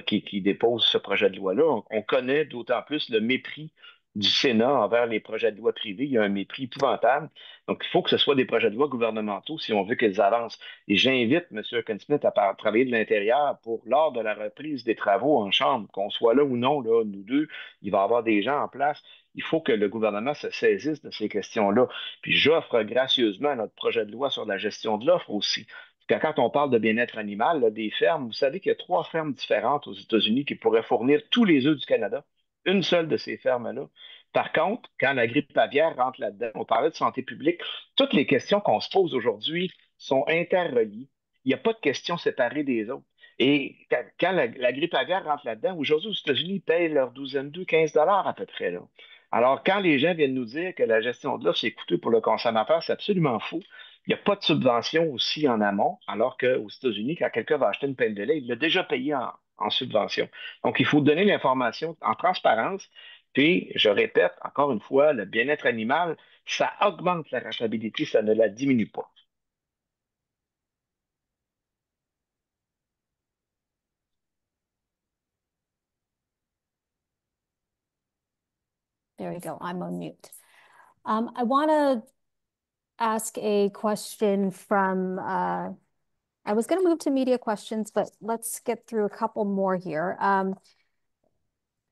[SPEAKER 5] qui dépose ce projet de loi-là. On connaît d'autant plus le mépris du Sénat envers les projets de loi privés. Il y a un mépris épouvantable. Donc, il faut que ce soit des projets de loi gouvernementaux si on veut qu'ils avancent. Et j'invite M. Erskine-Smith à travailler de l'intérieur pour, lors de la reprise des travaux en Chambre, qu'on soit là ou non, là, nous deux, il va y avoir des gens en place. Il faut que le gouvernement se saisisse de ces questions-là. Puis j'offre gracieusement notre projet de loi sur la gestion de l'offre aussi. Parce que quand on parle de bien-être animal, là, des fermes, vous savez qu'il y a 3 fermes différentes aux États-Unis qui pourraient fournir tous les œufs du Canada. Une seule de ces fermes-là. Par contre, quand la grippe aviaire rentre là-dedans, on parlait de santé publique, toutes les questions qu'on se pose aujourd'hui sont interreliées. Il n'y a pas de questions séparées des autres. Et quand la grippe aviaire rentre là-dedans, aujourd'hui, aux États-Unis, ils payent leur douzaine d'œufs 15 à peu près. Là. Alors, quand les gens viennent nous dire que la gestion de l'offre, c'est coûteux pour le consommateur, c'est absolument faux. Il n'y a pas de subvention aussi en amont, alors qu'aux États-Unis, quand quelqu'un va acheter une pelle de lait, il l'a déjà payé en subvention. Donc, il faut donner l'information en transparence. Puis, je répète encore une fois, le bien-être animal, ça augmente la rentabilité, ça ne la diminue pas.
[SPEAKER 1] There you go. I'm on mute. I want to ask a question from, I was going to move to media questions, but let's get through a couple more here.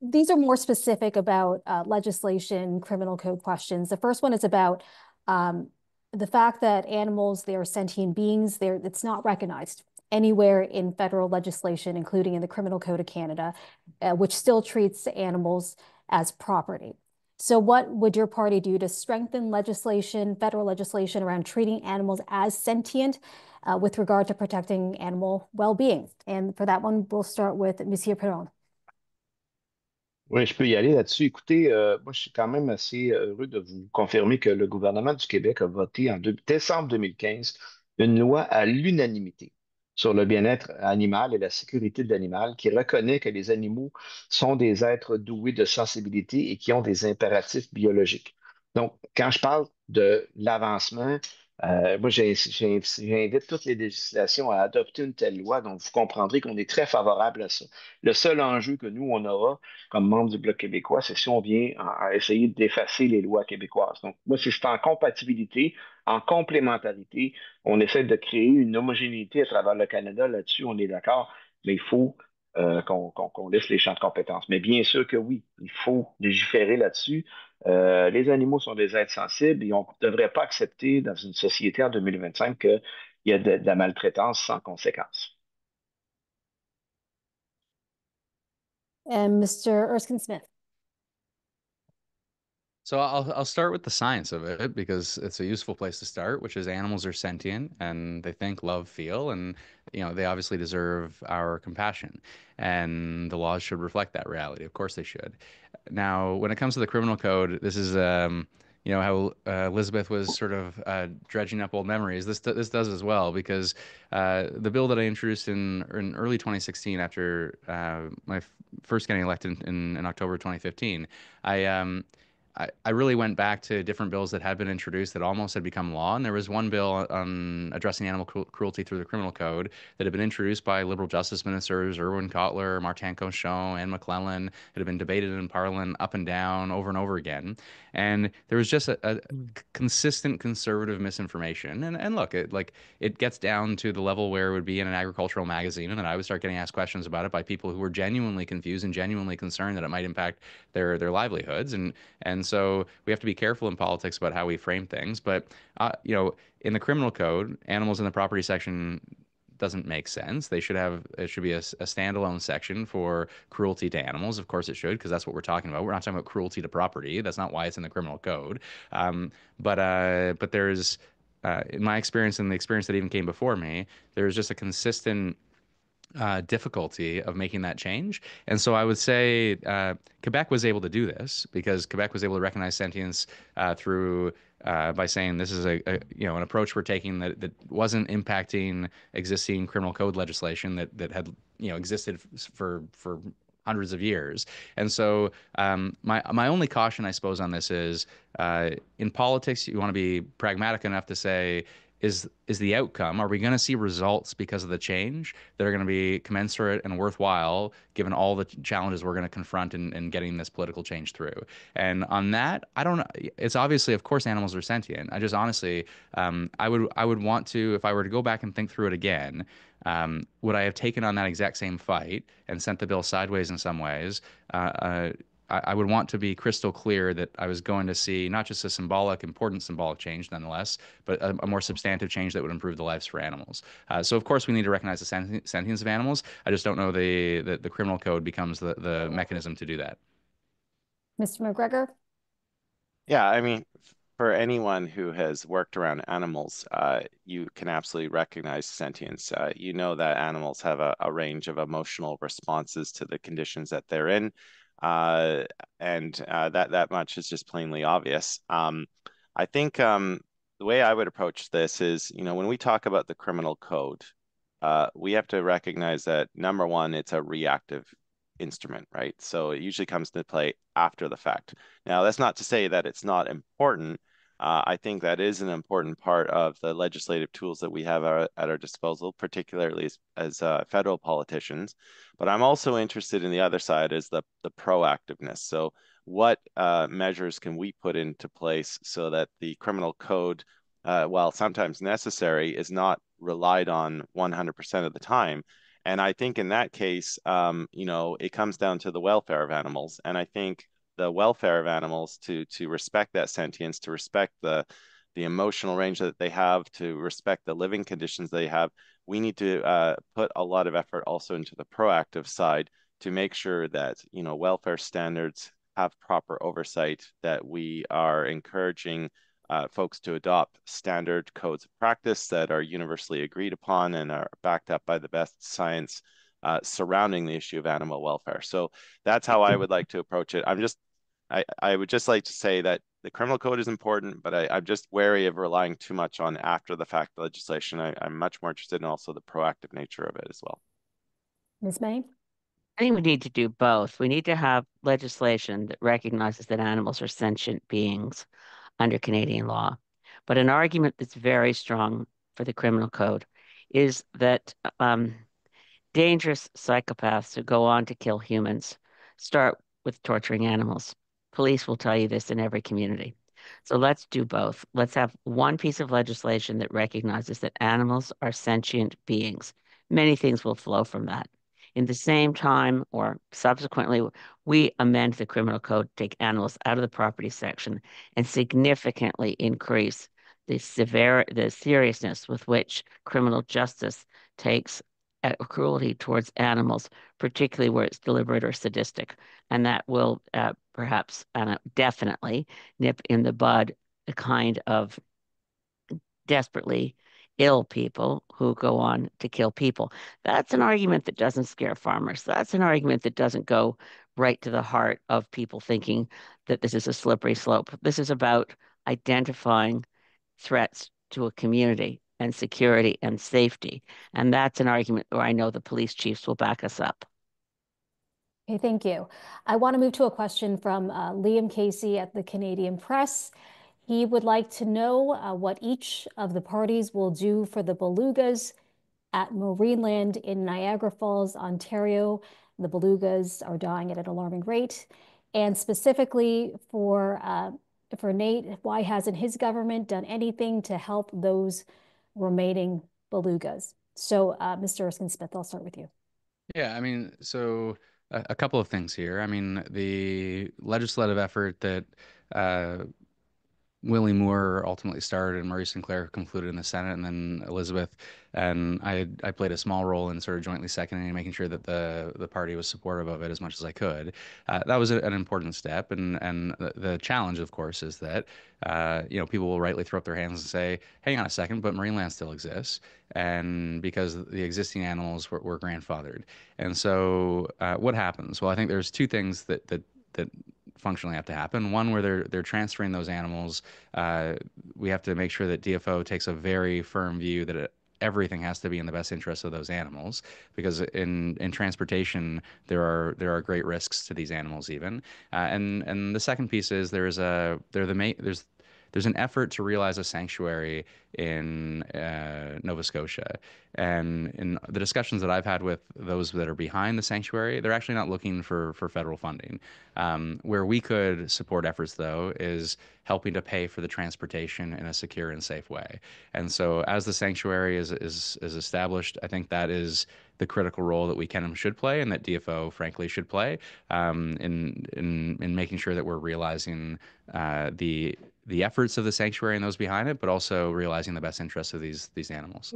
[SPEAKER 1] These are more specific about legislation, criminal code questions. The first one is about the fact that animals, they are sentient beings. It's not recognized anywhere in federal legislation, including in the Criminal Code of Canada, which still treats animals as property. So what would your party do to strengthen legislation, federal legislation around treating animals as sentient with regard to protecting animal well-being? And for that one, we'll start with Monsieur Perron.
[SPEAKER 5] Oui, je peux y aller là-dessus. Écoutez, moi, je suis quand même assez heureux de vous confirmer que le gouvernement du Québec a voté en décembre 2015 une loi à l'unanimité sur le bien-être animal et la sécurité de l'animal qui reconnaît que les animaux sont des êtres doués de sensibilité et qui ont des impératifs biologiques. Donc, quand je parle de l'avancement, moi, j'invite toutes les législations à adopter une telle loi. Donc, vous comprendrez qu'on est très favorable à ça. Le seul enjeu que nous, on aura, comme membre du Bloc québécois, c'est si on vient à essayer d'effacer les lois québécoises. Donc, moi, si c'est en compatibilité, en complémentarité, on essaie de créer une homogénéité à travers le Canada. Là-dessus, on est d'accord, mais il faut qu'on laisse les champs de compétences. Mais bien sûr que oui, il faut légiférer là-dessus. Les animaux sont des êtres sensibles et on ne devrait pas accepter dans une société en 2025 qu'il y a de la maltraitance sans conséquence.
[SPEAKER 1] And Mr. Erskine-Smith.
[SPEAKER 2] So I'll start with the science of it because it's a useful place to start, which is animals are sentient and they think, love, feel, and they obviously deserve our compassion, and the laws should reflect that reality. Of course they should. Now, when it comes to the criminal code, this is how Elizabeth was sort of dredging up old memories. This does as well because the bill that I introduced in early 2016 after my first getting elected in October 2015, I really went back to different bills that had been introduced that almost had become law. And there was one bill on addressing animal cruelty through the criminal code that had been introduced by liberal justice ministers, Irwin Cotler, Martin Cochon, and McClellan. It had been debated in Parliament up and down over and over again. And there was just a consistent conservative misinformation. And look, it gets down to the level where it would be in an agricultural magazine, and then I would start getting asked questions about it by people who were genuinely confused and genuinely concerned that it might impact their livelihoods. And so we have to be careful in politics about how we frame things. But in the criminal code, animals in the property section doesn't make sense. It should be a standalone section for cruelty to animals. Of course it should, because that's what we're talking about. We're not talking about cruelty to property. That's not why it's in the criminal code. But there's, in my experience and the experience that even came before me, there's just a consistent difficulty of making that change. And so I would say Quebec was able to do this because Quebec was able to recognize sentience through by saying this is an approach we're taking that wasn't impacting existing criminal code legislation that had existed for hundreds of years. And so my only caution, I suppose, on this is in politics, you want to be pragmatic enough to say is the outcome? Are we going to see results because of the change that are going to be commensurate and worthwhile given all the challenges we're going to confront in getting this political change through? And on that, I don't know. It's obviously, of course, animals are sentient. I just honestly, I would want to, if I were to go back and think through it again, would I have taken on that exact same fight and sent the bill sideways in some ways? I would want to be crystal clear that I was going to see not just a important symbolic change nonetheless, but a more substantive change that would improve the lives for animals. So of course we need to recognize the sentience of animals. I just don't know the criminal code becomes the mechanism to do that.
[SPEAKER 1] Mr. MacGregor?
[SPEAKER 3] Yeah, I mean, for anyone who has worked around animals, you can absolutely recognize sentience. You know that animals have a range of emotional responses to the conditions that they're in, and that much is just plainly obvious. I think the way I would approach this is, when we talk about the criminal code, we have to recognize that number one, it's a reactive instrument, right? So it usually comes into play after the fact. Now, that's not to say that it's not important. I think that is an important part of the legislative tools that we have at our disposal, particularly as federal politicians. But I'm also interested in the other side, is the proactiveness. So what measures can we put into place so that the criminal code, while sometimes necessary, is not relied on 100% of the time? And I think in that case, it comes down to the welfare of animals. And I think the welfare of animals to respect that sentience, to respect the emotional range that they have, to respect the living conditions they have, we need to put a lot of effort also into the proactive side to make sure that, welfare standards have proper oversight, that we are encouraging folks to adopt standard codes of practice that are universally agreed upon and are backed up by the best science surrounding the issue of animal welfare. So that's how I would like to approach it. I would just like to say that the criminal code is important, but I'm just wary of relying too much on after the fact legislation. I'm much more interested in also the proactive nature of it as well.
[SPEAKER 1] Ms. May?
[SPEAKER 4] I think we need to do both. We need to have legislation that recognizes that animals are sentient beings under Canadian law. But an argument that's very strong for the criminal code is that dangerous psychopaths who go on to kill humans start with torturing animals. Police will tell you this in every community. So let's do both. Let's have one piece of legislation that recognizes that animals are sentient beings. Many things will flow from that. In the same time, or subsequently, we amend the criminal code to take animals out of the property section and significantly increase the seriousness with which criminal justice takes cruelty towards animals, particularly where it's deliberate or sadistic. And that will perhaps definitely nip in the bud the kind of desperately ill people who go on to kill people. That's an argument that doesn't scare farmers. That's an argument that doesn't go right to the heart of people thinking that this is a slippery slope. This is about identifying threats to a community and security and safety. And that's an argument where I know the police chiefs will back us up.
[SPEAKER 1] Okay, thank you. I want to move to a question from Liam Casey at the Canadian Press. He would like to know what each of the parties will do for the belugas at Marineland in Niagara Falls, Ontario. The belugas are dying at an alarming rate. And specifically for Nate, why hasn't his government done anything to help those remaining belugas? So, Mr. Erskine-Smith, I'll start with you.
[SPEAKER 2] Yeah, I mean, so a couple of things here. I mean, the legislative effort that Willie Moore ultimately started and Murray Sinclair concluded in the Senate, and then Elizabeth and I played a small role in sort of jointly seconding and making sure that the party was supportive of it as much as I could. That was an important step, and the challenge, of course, is that people will rightly throw up their hands and say, "Hang on a second, but marine land still exists," and because the existing animals were grandfathered, and so what happens? Well, I think there's two things that functionally have to happen. One, where they're transferring those animals, we have to make sure that DFO takes a very firm view that everything has to be in the best interest of those animals, because in transportation there are great risks to these animals even. And the second piece is there's there's an effort to realize a sanctuary in Nova Scotia. And in the discussions that I've had with those that are behind the sanctuary, they're actually not looking for federal funding. Where we could support efforts, though, is helping to pay for the transportation in a secure and safe way. And so, as the sanctuary is established, I think that is the critical role that we can and should play, and that DFO, frankly, should play in making sure that we're realizing the efforts of the sanctuary and those behind it, but also realizing the best interests of these animals.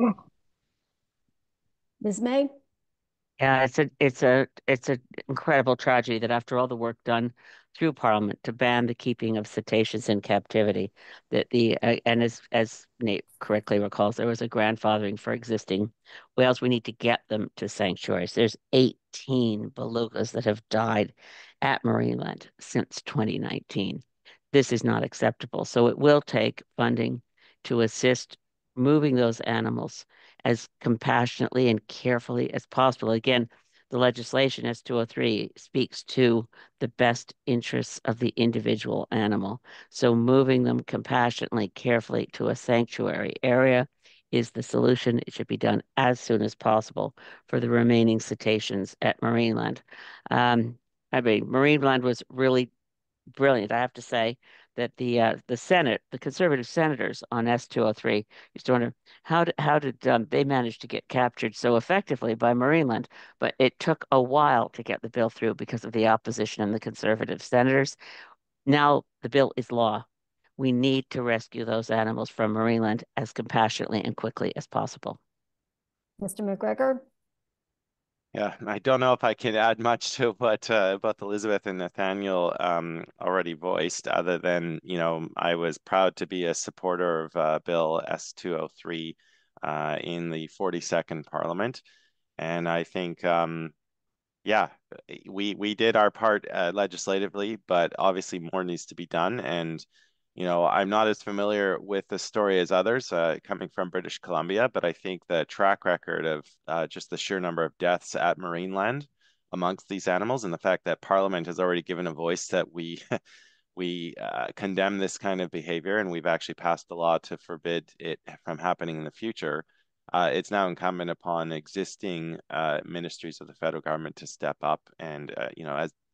[SPEAKER 1] Ms. May?
[SPEAKER 4] Yeah, it's a incredible tragedy that after all the work done through Parliament to ban the keeping of cetaceans in captivity, that and as Nate correctly recalls, there was a grandfathering for existing whales. We need to get them to sanctuaries. There's 18 belugas that have died at Marineland since 2019. This is not acceptable. So it will take funding to assist moving those animals as compassionately and carefully as possible. Again, the legislation S203 speaks to the best interests of the individual animal. So moving them compassionately, carefully to a sanctuary area is the solution. It should be done as soon as possible for the remaining cetaceans at Marineland. I mean, Marineland was really brilliant, I have to say, that the Senate, the conservative senators on S203 used to wonder how did they manage to get captured so effectively by Marineland, but it took a while to get the bill through because of the opposition and the conservative senators. Now the bill is law. We need to rescue those animals from Marineland as compassionately and quickly as possible.
[SPEAKER 1] Mr. MacGregor?
[SPEAKER 3] Yeah, I don't know if I can add much to what both Elizabeth and Nathaniel already voiced, other than, I was proud to be a supporter of Bill S203 in the 42nd Parliament. And I think, yeah, we did our part legislatively, but obviously more needs to be done. And I'm not as familiar with the story as others coming from British Columbia, but I think the track record of just the sheer number of deaths at Marineland amongst these animals, and the fact that Parliament has already given a voice that we we condemn this kind of behavior, and we've actually passed a law to forbid it from happening in the future. It's now incumbent upon existing ministries of the federal government to step up, and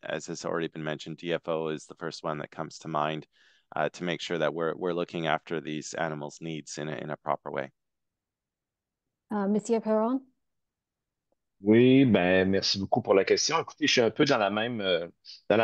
[SPEAKER 3] as has already been mentioned, DFO is the first one that comes to mind. To make sure that we're looking after these animals' needs in a proper way.
[SPEAKER 1] Monsieur Perron?
[SPEAKER 5] Oui, ben merci beaucoup pour la question. Écoutez, je suis un peu dans la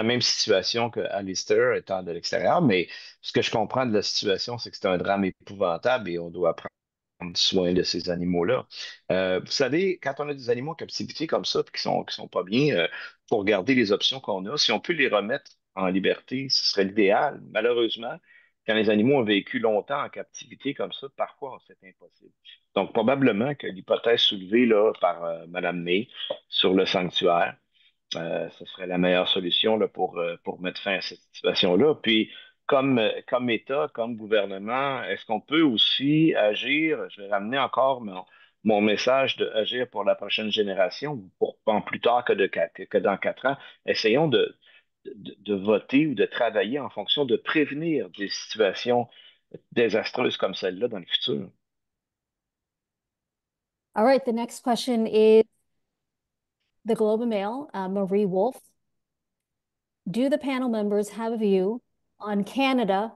[SPEAKER 5] même situation que Alistair étant de l'extérieur, mais ce que je comprends de la situation, c'est que c'est un drame épouvantable et on doit prendre soin de ces animaux-là. Vous savez, quand on a des animaux en captivité comme ça, puis qui sont pas bien, pour regarder les options qu'on a, si on peut les remettre en liberté, ce serait l'idéal. Malheureusement, quand les animaux ont vécu longtemps en captivité comme ça, parfois c'est impossible. Donc, probablement que l'hypothèse soulevée là, par Mme May sur le sanctuaire, ce serait la meilleure solution là, pour mettre fin à cette situation-là. Puis, comme État, comme gouvernement, est-ce qu'on peut aussi agir? Je vais ramener encore mon message de agir pour la prochaine génération, ou pour pas plus tard que dans 4 ans. Essayons de voter ou de travailler en fonction de prévenir des situations désastreuses comme celle-là dans le futur.
[SPEAKER 1] All right, the next question is the Globe and Mail, Marie Wolf. Do the panel members have a view on Canada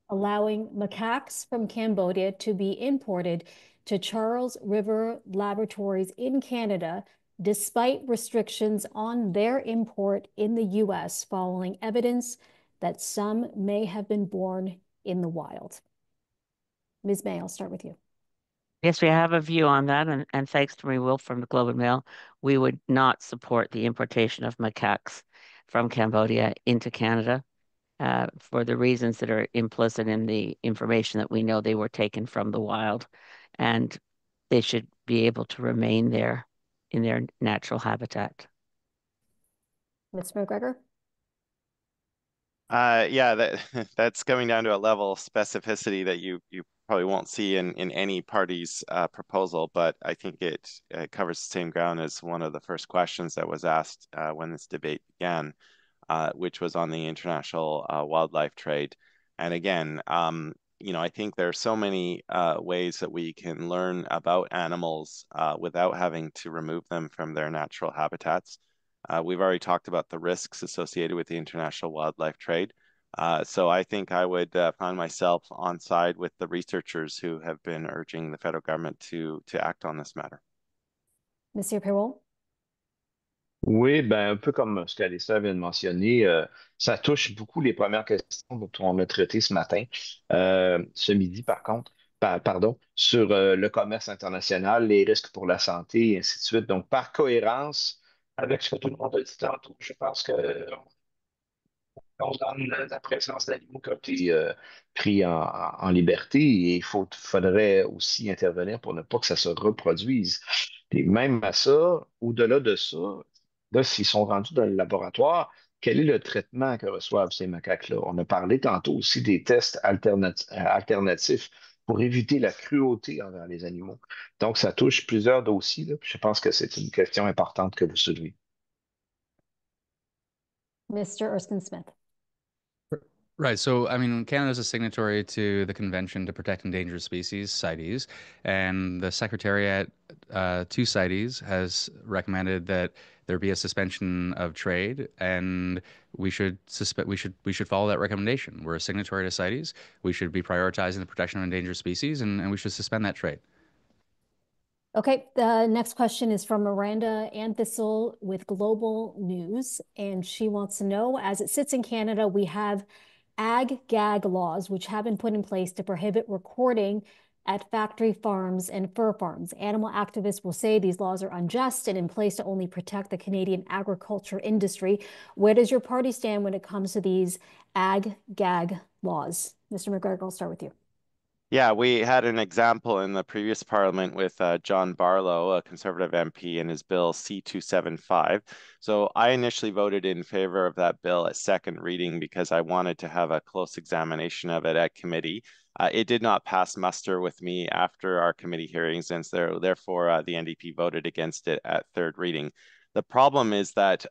[SPEAKER 1] allowing macaques from Cambodia to be imported to Charles River laboratories in Canada, despite restrictions on their import in the US following evidence that some may have been born in the wild? Ms. May, I'll start with you.
[SPEAKER 4] Yes, we have a view on that, and thanks to Marie Wolf from the Globe and Mail, we would not support the importation of macaques from Cambodia into Canada for the reasons that are implicit in the information that we know they were taken from the wild, and they should be able to remain there in their natural habitat.
[SPEAKER 1] Mr. MacGregor?
[SPEAKER 3] Yeah, that's coming down to a level of specificity that you probably won't see in any party's proposal, but I think it covers the same ground as one of the first questions that was asked when this debate began, which was on the international wildlife trade. And again, I think there are so many ways that we can learn about animals without having to remove them from their natural habitats. We've already talked about the risks associated with the international wildlife trade. So I think I would find myself on side with the researchers who have been urging the federal government to act on this matter.
[SPEAKER 1] Monsieur Perron?
[SPEAKER 5] Oui, ben, un peu comme ce qu'Alistair vient de mentionner, ça touche beaucoup les premières questions dont on a traité ce matin, ce midi par contre, pardon, sur le commerce international, les risques pour la santé et ainsi de suite. Donc, par cohérence avec ce que tout le monde a dit tantôt, je pense que condamne la présence d'animaux qui ont été pris en liberté et faudrait aussi intervenir pour ne pas que ça se reproduise. Et même à ça, au-delà de ça, là, s'ils sont rendus dans le laboratoire, quel est le traitement que reçoivent ces macaques-là? On a parlé tantôt aussi des tests alternatifs pour éviter la cruauté envers les animaux. Donc, ça touche plusieurs dossiers, là, puis je pense que c'est une question importante que vous soulevez.
[SPEAKER 1] Mr. Erskine-Smith.
[SPEAKER 2] Right. So, I mean, Canada is a signatory to the Convention to Protect Endangered Species, CITES, and the Secretariat to CITES has recommended that there be a suspension of trade, and we should follow that recommendation. We're a signatory to CITES. We should be prioritizing the protection of endangered species, and we should suspend that trade.
[SPEAKER 1] Okay, the next question is from Miranda Anthistle with Global News, and she wants to know, as it sits in Canada, we have ag-gag laws, which have been put in place to prohibit recording at factory farms and fur farms. Animal activists will say these laws are unjust and in place to only protect the Canadian agriculture industry. Where does your party stand when it comes to these ag-gag laws? Mr. MacGregor, I'll start with you.
[SPEAKER 3] Yeah, we had an example in the previous parliament with John Barlow, a Conservative MP, and his bill C-275. So I initially voted in favor of that bill at second reading because I wanted to have a close examination of it at committee. It did not pass muster with me after our committee hearings, and so therefore the NDP voted against it at third reading. The problem is that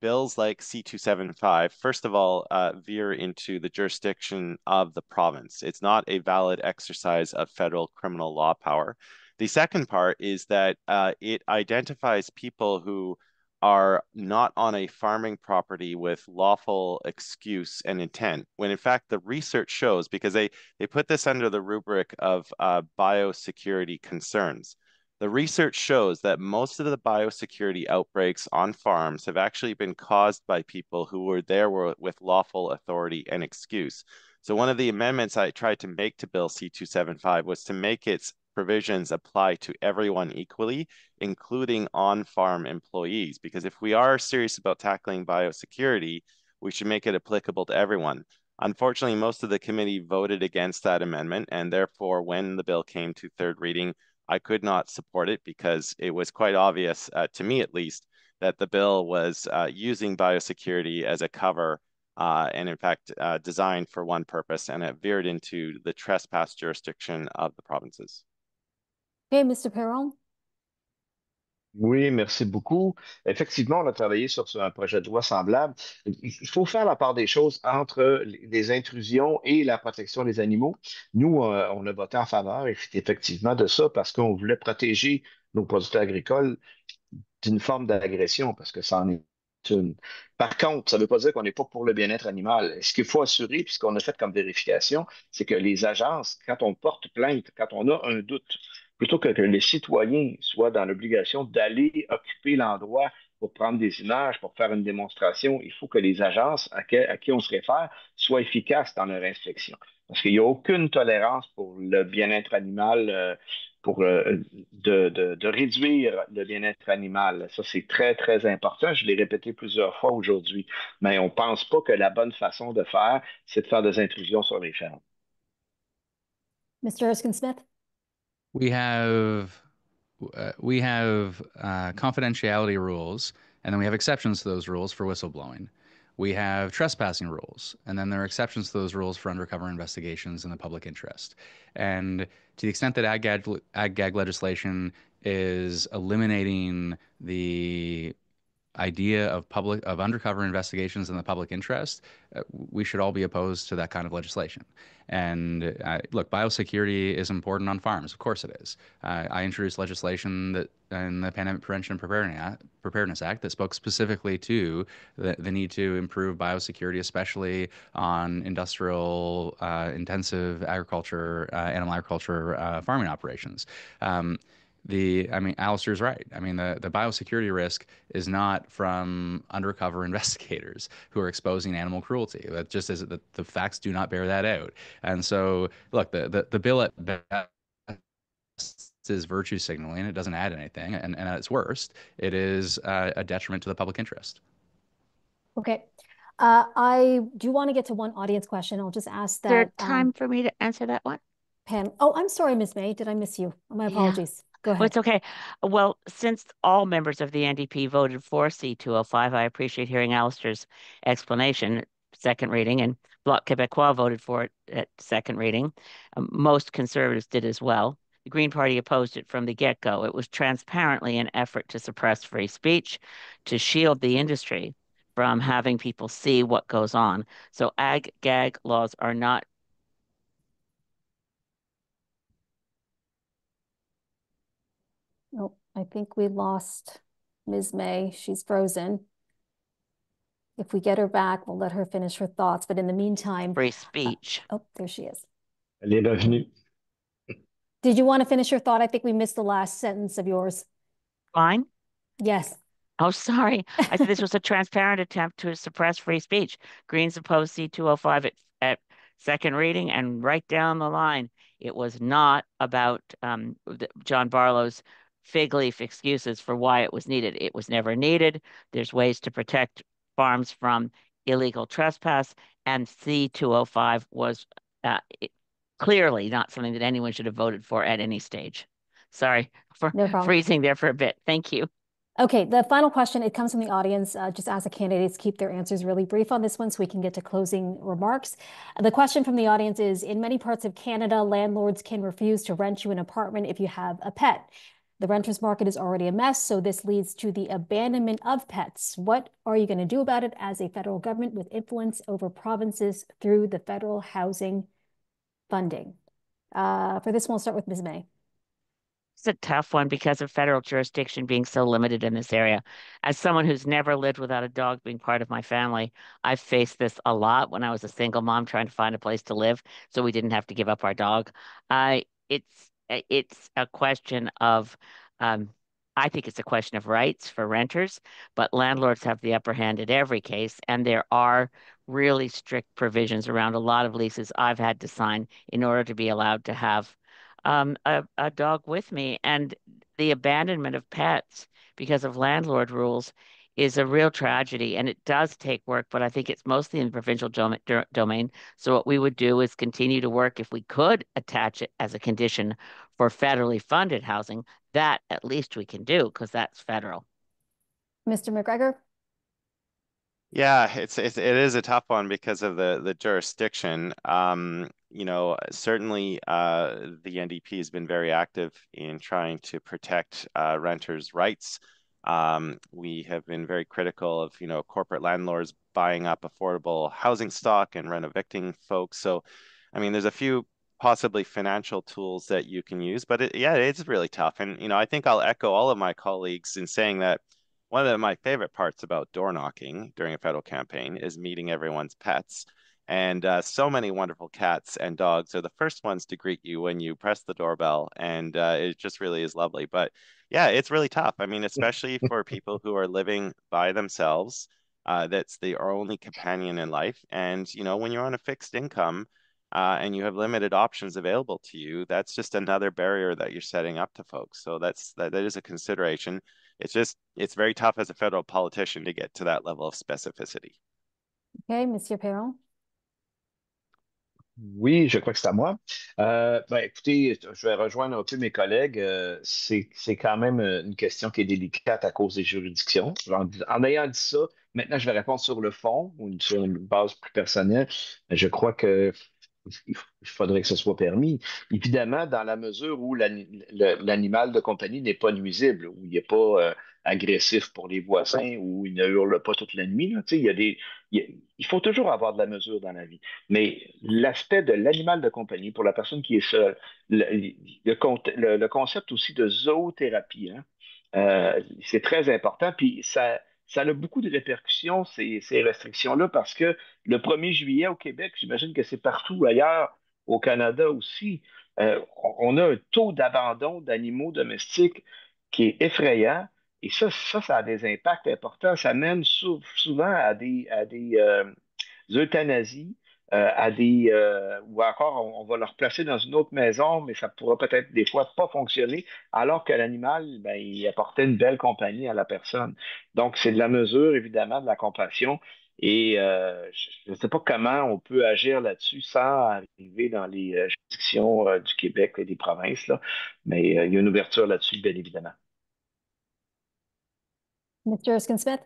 [SPEAKER 3] bills like C-275, first of all, veer into the jurisdiction of the province. It's not a valid exercise of federal criminal law power. The second part is that it identifies people who are not on a farming property with lawful excuse and intent, when in fact the research shows, because they put this under the rubric of biosecurity concerns. The research shows that most of the biosecurity outbreaks on farms have actually been caused by people who were there with lawful authority and excuse. So one of the amendments I tried to make to Bill C-275 was to make its provisions apply to everyone equally, including on-farm employees. Because if we are serious about tackling biosecurity, we should make it applicable to everyone. Unfortunately, most of the committee voted against that amendment, and therefore, when the bill came to third reading, I could not support it because it was quite obvious, to me at least, that the bill was using biosecurity as a cover and in fact designed for one purpose, and it veered into the trespass jurisdiction of the provinces.
[SPEAKER 1] Okay, Mr. Perron.
[SPEAKER 5] Oui, merci beaucoup. Effectivement, on a travaillé sur un projet de loi semblable. Il faut faire la part des choses entre les intrusions et la protection des animaux. Nous, on a voté en faveur, effectivement, de ça parce qu'on voulait protéger nos producteurs agricoles d'une forme d'agression, parce que ça en est une. Par contre, ça ne veut pas dire qu'on n'est pas pour le bien-être animal. Ce qu'il faut assurer, puis ce qu'on a fait comme vérification, c'est que les agences, quand on porte plainte, quand on a un doute, plutôt que les citoyens soient dans l'obligation d'aller occuper l'endroit pour prendre des images, pour faire une démonstration, il faut que les agences à qui on se réfère soient efficaces dans leur inspection. Parce qu'il n'y a aucune tolérance pour le bien-être animal, pour de réduire le bien-être animal. Ça, c'est très, très important. Je l'ai répété plusieurs fois aujourd'hui. Mais on ne pense pas que la bonne façon de faire, c'est de faire des intrusions sur les fermes.
[SPEAKER 1] Mr. Erskine-Smith?
[SPEAKER 2] We have confidentiality rules, and then we have exceptions to those rules for whistleblowing. We have trespassing rules, and then there are exceptions to those rules for undercover investigations in the public interest. And to the extent that ag-gag legislation is eliminating the idea of undercover investigations in the public interest, we should all be opposed to that kind of legislation. And look, biosecurity is important on farms. Of course it is. I introduced legislation that in the Pandemic Prevention and Preparedness Act that spoke specifically to the need to improve biosecurity, especially on industrial, intensive agriculture, animal agriculture, farming operations. Alistair's right. I mean, the biosecurity risk is not from undercover investigators who are exposing animal cruelty. That just is the facts do not bear that out. And so, look, the bill at best is virtue signaling. It doesn't add anything, and at its worst, it is a detriment to the public interest.
[SPEAKER 1] Okay. I do want to get to one audience question. I'll just ask that.
[SPEAKER 4] Is there time for me to answer that one?
[SPEAKER 1] Pam. Oh, I'm sorry, Ms. May. Did I miss you? My apologies. Go ahead.
[SPEAKER 4] Well, it's okay. Well, since all members of the NDP voted for C-205, I appreciate hearing Alistair's explanation, second reading, and Bloc Québécois voted for it at second reading. Most Conservatives did as well. The Green Party opposed it from the get-go. It was transparently an effort to suppress free speech, to shield the industry from having people see what goes on. So ag-gag laws are not.
[SPEAKER 1] Oh, I think we lost Ms. May. She's frozen. If we get her back, we'll let her finish her thoughts. But in the meantime,
[SPEAKER 4] Free speech.
[SPEAKER 1] oh, there she is.
[SPEAKER 5] Elle est revenue.
[SPEAKER 1] Did you want to finish your thought? I think we missed the last sentence of yours.
[SPEAKER 4] Fine.
[SPEAKER 1] Yes.
[SPEAKER 4] Oh, sorry. I said this was a transparent attempt to suppress free speech. Greens opposed C-205 at second reading and right down the line. It was not about John Barlow's fig leaf excuses for why it was needed. It was never needed. There's ways to protect farms from illegal trespass, and C-205 was clearly not something that anyone should have voted for at any stage. Sorry for freezing there for a bit. Thank you.
[SPEAKER 1] Okay, the final question, it comes from the audience. Just ask the candidates keep their answers really brief on this one so we can get to closing remarks. The question from the audience is, in many parts of Canada, landlords can refuse to rent you an apartment if you have a pet. The renters market is already a mess, so this leads to the abandonment of pets. What are you going to do about it as a federal government with influence over provinces through the federal housing funding? For this one, we'll start with Ms. May.
[SPEAKER 4] It's a tough one because of federal jurisdiction being so limited in this area. As someone who's never lived without a dog being part of my family, I've faced this a lot when I was a single mom trying to find a place to live so we didn't have to give up our dog. It's a question of, I think it's a question of rights for renters, but landlords have the upper hand in every case, and there are really strict provisions around a lot of leases I've had to sign in order to be allowed to have a dog with me. And the abandonment of pets because of landlord rules is a real tragedy. And it does take work, but I think it's mostly in the provincial domain. So what we would do is continue to work if we could attach it as a condition for federally funded housing. That at least we can do because that's federal.
[SPEAKER 1] Mr. MacGregor?
[SPEAKER 3] Yeah, it is a tough one because of the jurisdiction. Certainly the NDP has been very active in trying to protect renters' rights. We have been very critical of, corporate landlords buying up affordable housing stock and rent evicting folks. So, there's a few possibly financial tools that you can use, but it's really tough. And, I think I'll echo all of my colleagues in saying that one of my favorite parts about door knocking during a federal campaign is meeting everyone's pets. And so many wonderful cats and dogs are the first ones to greet you when you press the doorbell. And it just really is lovely. But yeah, it's really tough. Especially for people who are living by themselves, that's their only companion in life. And, when you're on a fixed income and you have limited options available to you, that's just another barrier that you're setting up to folks. So that is a consideration. It's very tough as a federal politician to get to that level of specificity.
[SPEAKER 1] Okay, Monsieur Perron.
[SPEAKER 5] Oui, je crois que c'est à moi. Écoutez, je vais rejoindre un peu mes collègues. C'est quand même une question qui est délicate à cause des juridictions. En ayant dit ça, maintenant je vais répondre sur le fond ou sur une base plus personnelle. Je crois que il faudrait que ce soit permis. Évidemment, dans la mesure où l'animal de compagnie n'est pas nuisible, où il n'est pas agressif pour les voisins, où il ne hurle pas toute la nuit. Là. Tu sais, il faut toujours avoir de la mesure dans la vie. Mais l'aspect de l'animal de compagnie, pour la personne qui est seule, le concept aussi de zoothérapie, hein, c'est très important. Puis ça a beaucoup de répercussions, ces restrictions-là, parce que le 1er juillet au Québec, j'imagine que c'est partout ailleurs au Canada aussi, on a un taux d'abandon d'animaux domestiques qui est effrayant. Et ça a des impacts importants. Ça mène souvent à des euthanasies, ou encore on va leur placer dans une autre maison, mais ça pourra peut-être des fois pas fonctionner, alors que l'animal, ben, il apportait une belle compagnie à la personne. Donc, c'est de la mesure, évidemment, de la compassion. Et je ne sais pas comment on peut agir là-dessus sans arriver dans les juridictions du Québec et des provinces, là. Mais il y a une ouverture là-dessus, bien évidemment.
[SPEAKER 1] Mr. Erskine-Smith?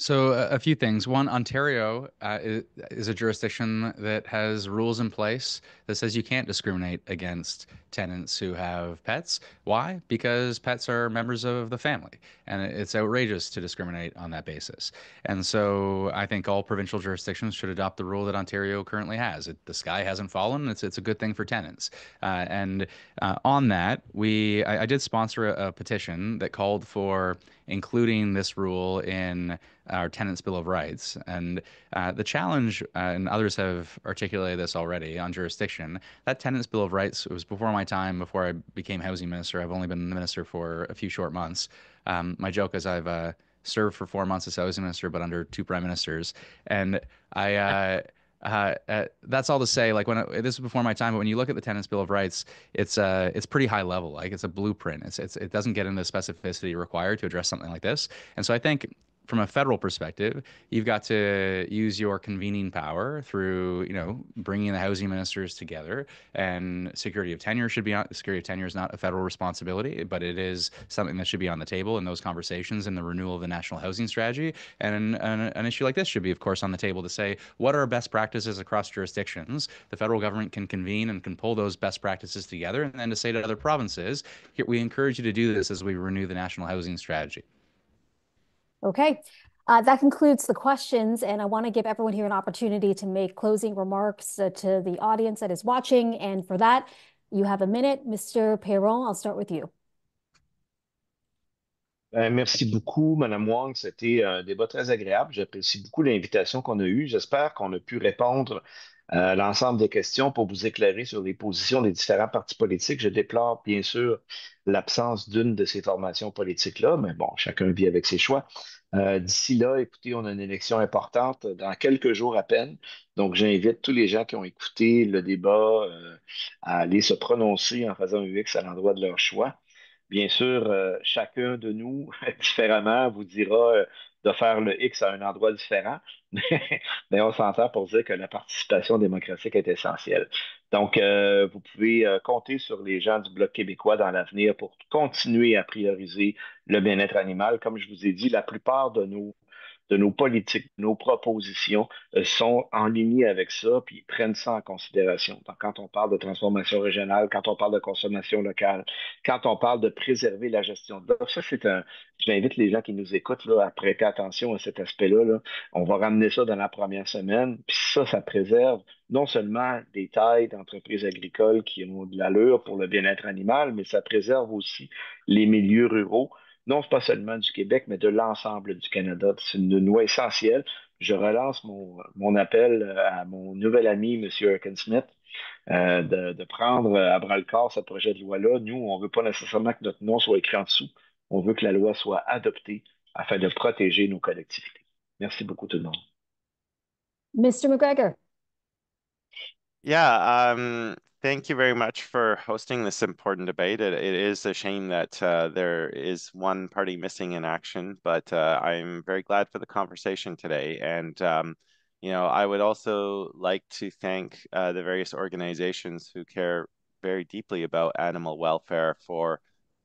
[SPEAKER 2] So a few things. One, Ontario is a jurisdiction that has rules in place that says you can't discriminate against tenants who have pets. Why? Because pets are members of the family, and it's outrageous to discriminate on that basis. And so I think all provincial jurisdictions should adopt the rule that Ontario currently has. The sky hasn't fallen. It's a good thing for tenants. And on that, I did sponsor a petition that called for including this rule in our Tenants' Bill of Rights. And the challenge, and others have articulated this already on jurisdiction, that Tenants' Bill of Rights was before my time, before I became housing minister. I've only been the minister for a few short months. My joke is I've served for 4 months as housing minister, but under 2 prime ministers. And that's all to say, like this is before my time, but when you look at the Tenants' Bill of Rights, it's pretty high level. Like it's a blueprint. It doesn't get into the specificity required to address something like this. And so I think from a federal perspective, you've got to use your convening power through, bringing the housing ministers together. And security of tenure security of tenure is not a federal responsibility, but it is something that should be on the table in those conversations in the renewal of the national housing strategy. And an issue like this should be, of course, on the table to say, what are best practices across jurisdictions? The federal government can convene and can pull those best practices together, and then to say to other provinces, here, we encourage you to do this as we renew the national housing strategy.
[SPEAKER 1] Okay. That concludes the questions, and I want to give everyone here an opportunity to make closing remarks to the audience that is watching. And for that, you have a minute. Mr. Perron, I'll start with you.
[SPEAKER 5] Merci beaucoup, Madame Wong. C'était un débat très agréable. J'apprécie beaucoup l'invitation qu'on a eue. J'espère qu'on a pu répondre à l'ensemble des questions pour vous éclairer sur les positions des différents partis politiques. Je déplore bien sûr l'absence d'une de ces formations politiques-là, mais bon, chacun vit avec ses choix. D'ici là, écoutez, on a une élection importante dans quelques jours à peine. Donc, j'invite tous les gens qui ont écouté le débat à aller se prononcer en faisant un X à l'endroit de leur choix. Bien sûr, chacun de nous, différemment, vous dira de faire le X à un endroit différent, mais on s'entend pour dire que la participation démocratique est essentielle. Donc, vous pouvez compter sur les gens du Bloc québécois dans l'avenir pour continuer à prioriser le bien-être animal. Comme je vous ai dit, la plupart de nos politiques, de nos propositions sont en ligne avec ça, puis ils prennent ça en considération. Donc, quand on parle de transformation régionale, quand on parle de consommation locale, quand on parle de préserver la gestion de l'eau, ça, j'invite les gens qui nous écoutent là, à prêter attention à cet aspect-là. Là. On va ramener ça dans la première semaine, puis ça préserve non seulement des tailles d'entreprises agricoles qui ont de l'allure pour le bien-être animal, mais ça préserve aussi les milieux ruraux non pas seulement du Québec, mais de l'ensemble du Canada. C'est une loi essentielle. Je relance mon appel à mon nouvel ami, M. Erskine-Smith, de prendre à bras-le-corps ce projet de loi-là. Nous, on ne veut pas nécessairement que notre nom soit écrit en dessous. On veut que la loi soit adoptée afin de protéger nos collectivités. Merci beaucoup tout le monde.
[SPEAKER 1] Mr. MacGregor.
[SPEAKER 3] Yeah, thank you very much for hosting this important debate. It is a shame that there is one party missing in action, but I'm very glad for the conversation today. And, I would also like to thank the various organizations who care very deeply about animal welfare for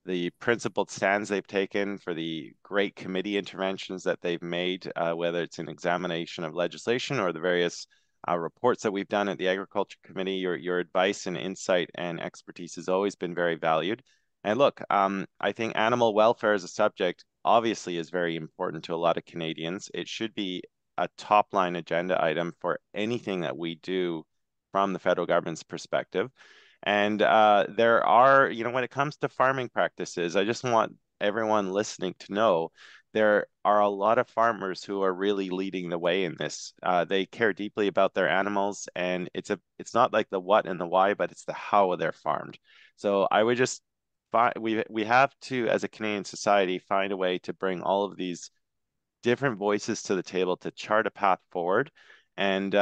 [SPEAKER 3] the principled stands they've taken, for the great committee interventions that they've made, whether it's an examination of legislation or the various reports that we've done at the Agriculture Committee. Your advice and insight and expertise has always been very valued. And look, I think animal welfare as a subject obviously is very important to a lot of Canadians. It should be a top line agenda item for anything that we do from the federal government's perspective. And there are, when it comes to farming practices, I just want everyone listening to know there are a lot of farmers who are really leading the way in this. They care deeply about their animals, and it's not like the what and the why, but it's the how they're farmed. So I would just we have to, as a Canadian society, find a way to bring all of these different voices to the table to chart a path forward and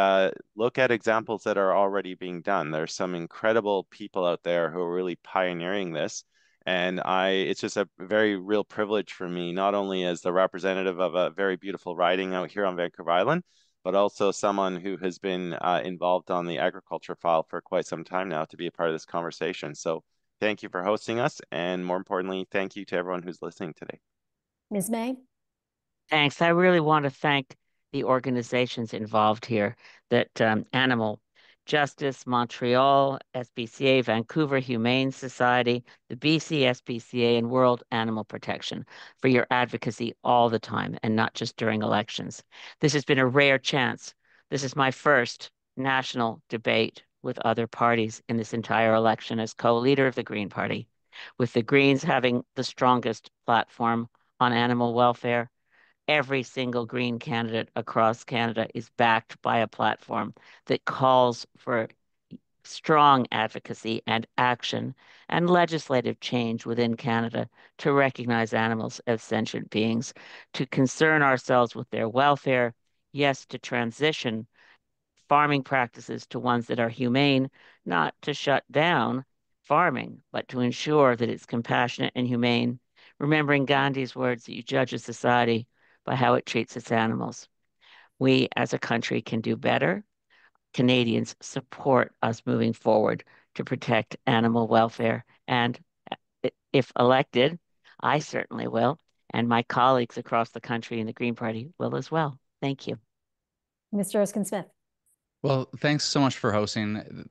[SPEAKER 3] look at examples that are already being done. There's some incredible people out there who are really pioneering this. And it's just a very real privilege for me, not only as the representative of a very beautiful riding out here on Vancouver Island, but also someone who has been involved on the agriculture file for quite some time now to be a part of this conversation. So thank you for hosting us. And more importantly, thank you to everyone who's listening today.
[SPEAKER 1] Ms. May?
[SPEAKER 4] Thanks. I really want to thank the organizations involved here, that Animal Justice, Montreal SPCA, Vancouver Humane Society, the BC SPCA, and World Animal Protection for your advocacy all the time and not just during elections. This has been a rare chance. This is my first national debate with other parties in this entire election as co-leader of the Green Party, with the Greens having the strongest platform on animal welfare. Every single Green candidate across Canada is backed by a platform that calls for strong advocacy and action and legislative change within Canada to recognize animals as sentient beings, to concern ourselves with their welfare, yes, to transition farming practices to ones that are humane, not to shut down farming, but to ensure that it's compassionate and humane, remembering Gandhi's words that you judge a society by how it treats its animals. We as a country can do better. Canadians support us moving forward to protect animal welfare. And if elected, I certainly will, and my colleagues across the country in the Green Party will as well. Thank you.
[SPEAKER 1] Mr. Erskine-Smith?
[SPEAKER 2] Well, thanks so much for hosting.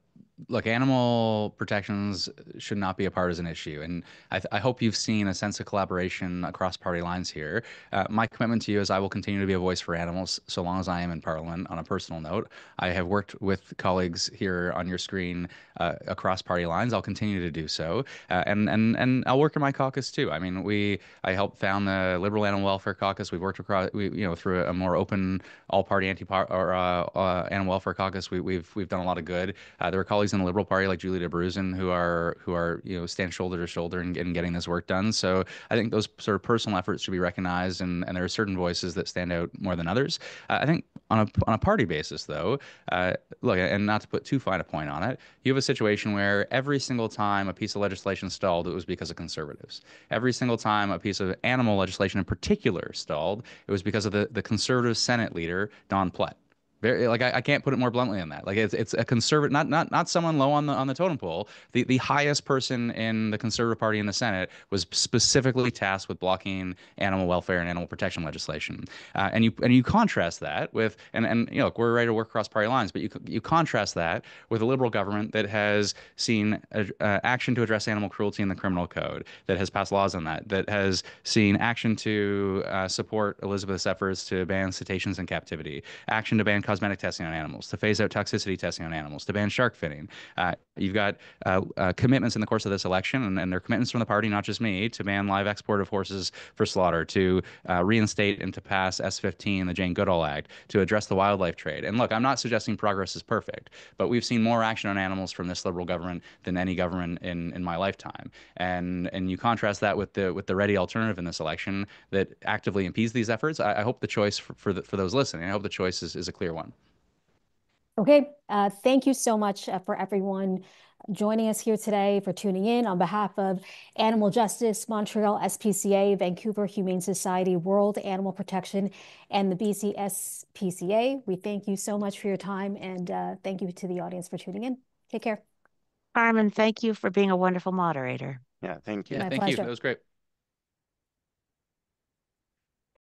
[SPEAKER 2] Look, animal protections should not be a partisan issue. And I hope you've seen a sense of collaboration across party lines here. My commitment to you is I will continue to be a voice for animals so long as I am in Parliament. On a personal note, I have worked with colleagues here on your screen across party lines. I'll continue to do so. And I'll work in my caucus too. I mean, I helped found the Liberal Animal Welfare Caucus. We've worked across, through a more open all-party animal welfare caucus. We've done a lot of good. There were colleagues in the Liberal Party like Julie DeBruzen who are stand shoulder to shoulder in getting this work done. So I think those sort of personal efforts should be recognized, and there are certain voices that stand out more than others. I think on a party basis, though, look, and not to put too fine a point on it, you have a situation where every single time a piece of legislation stalled, it was because of Conservatives. Every single time a piece of animal legislation in particular stalled, it was because of the Conservative Senate leader, Don Plett. Very, like I can't put it more bluntly than that. Like it's a conservative, not someone low on the totem pole. The highest person in the Conservative Party in the Senate was specifically tasked with blocking animal welfare and animal protection legislation. And you contrast that with look, we're ready to work across party lines, but you contrast that with a Liberal government that has seen action to address animal cruelty in the criminal code, that has passed laws on that has seen action to support Elizabeth's efforts to ban cetaceans in captivity, action to ban cosmetic testing on animals, to phase out toxicity testing on animals, to ban shark finning. You've got commitments in the course of this election, and they're commitments from the party, not just me, to ban live export of horses for slaughter, to reinstate and to pass S15, the Jane Goodall Act, to address the wildlife trade. And look, I'm not suggesting progress is perfect, but we've seen more action on animals from this Liberal government than any government in my lifetime. And you contrast that with the ready alternative in this election that actively impedes these efforts. I hope the choice for those listening, I hope the choice is a clear one.
[SPEAKER 1] Okay, thank you so much for everyone joining us here today, for tuning in. On behalf of Animal Justice, Montreal SPCA, Vancouver Humane Society, World Animal Protection, and the BC SPCA, we thank you so much for your time, and thank you to the audience for tuning in. Take care.
[SPEAKER 4] Carmen, thank you for being a wonderful moderator.
[SPEAKER 3] Yeah, thank you.
[SPEAKER 2] Yeah,
[SPEAKER 1] My
[SPEAKER 2] thank
[SPEAKER 1] pleasure.
[SPEAKER 2] you. That was great.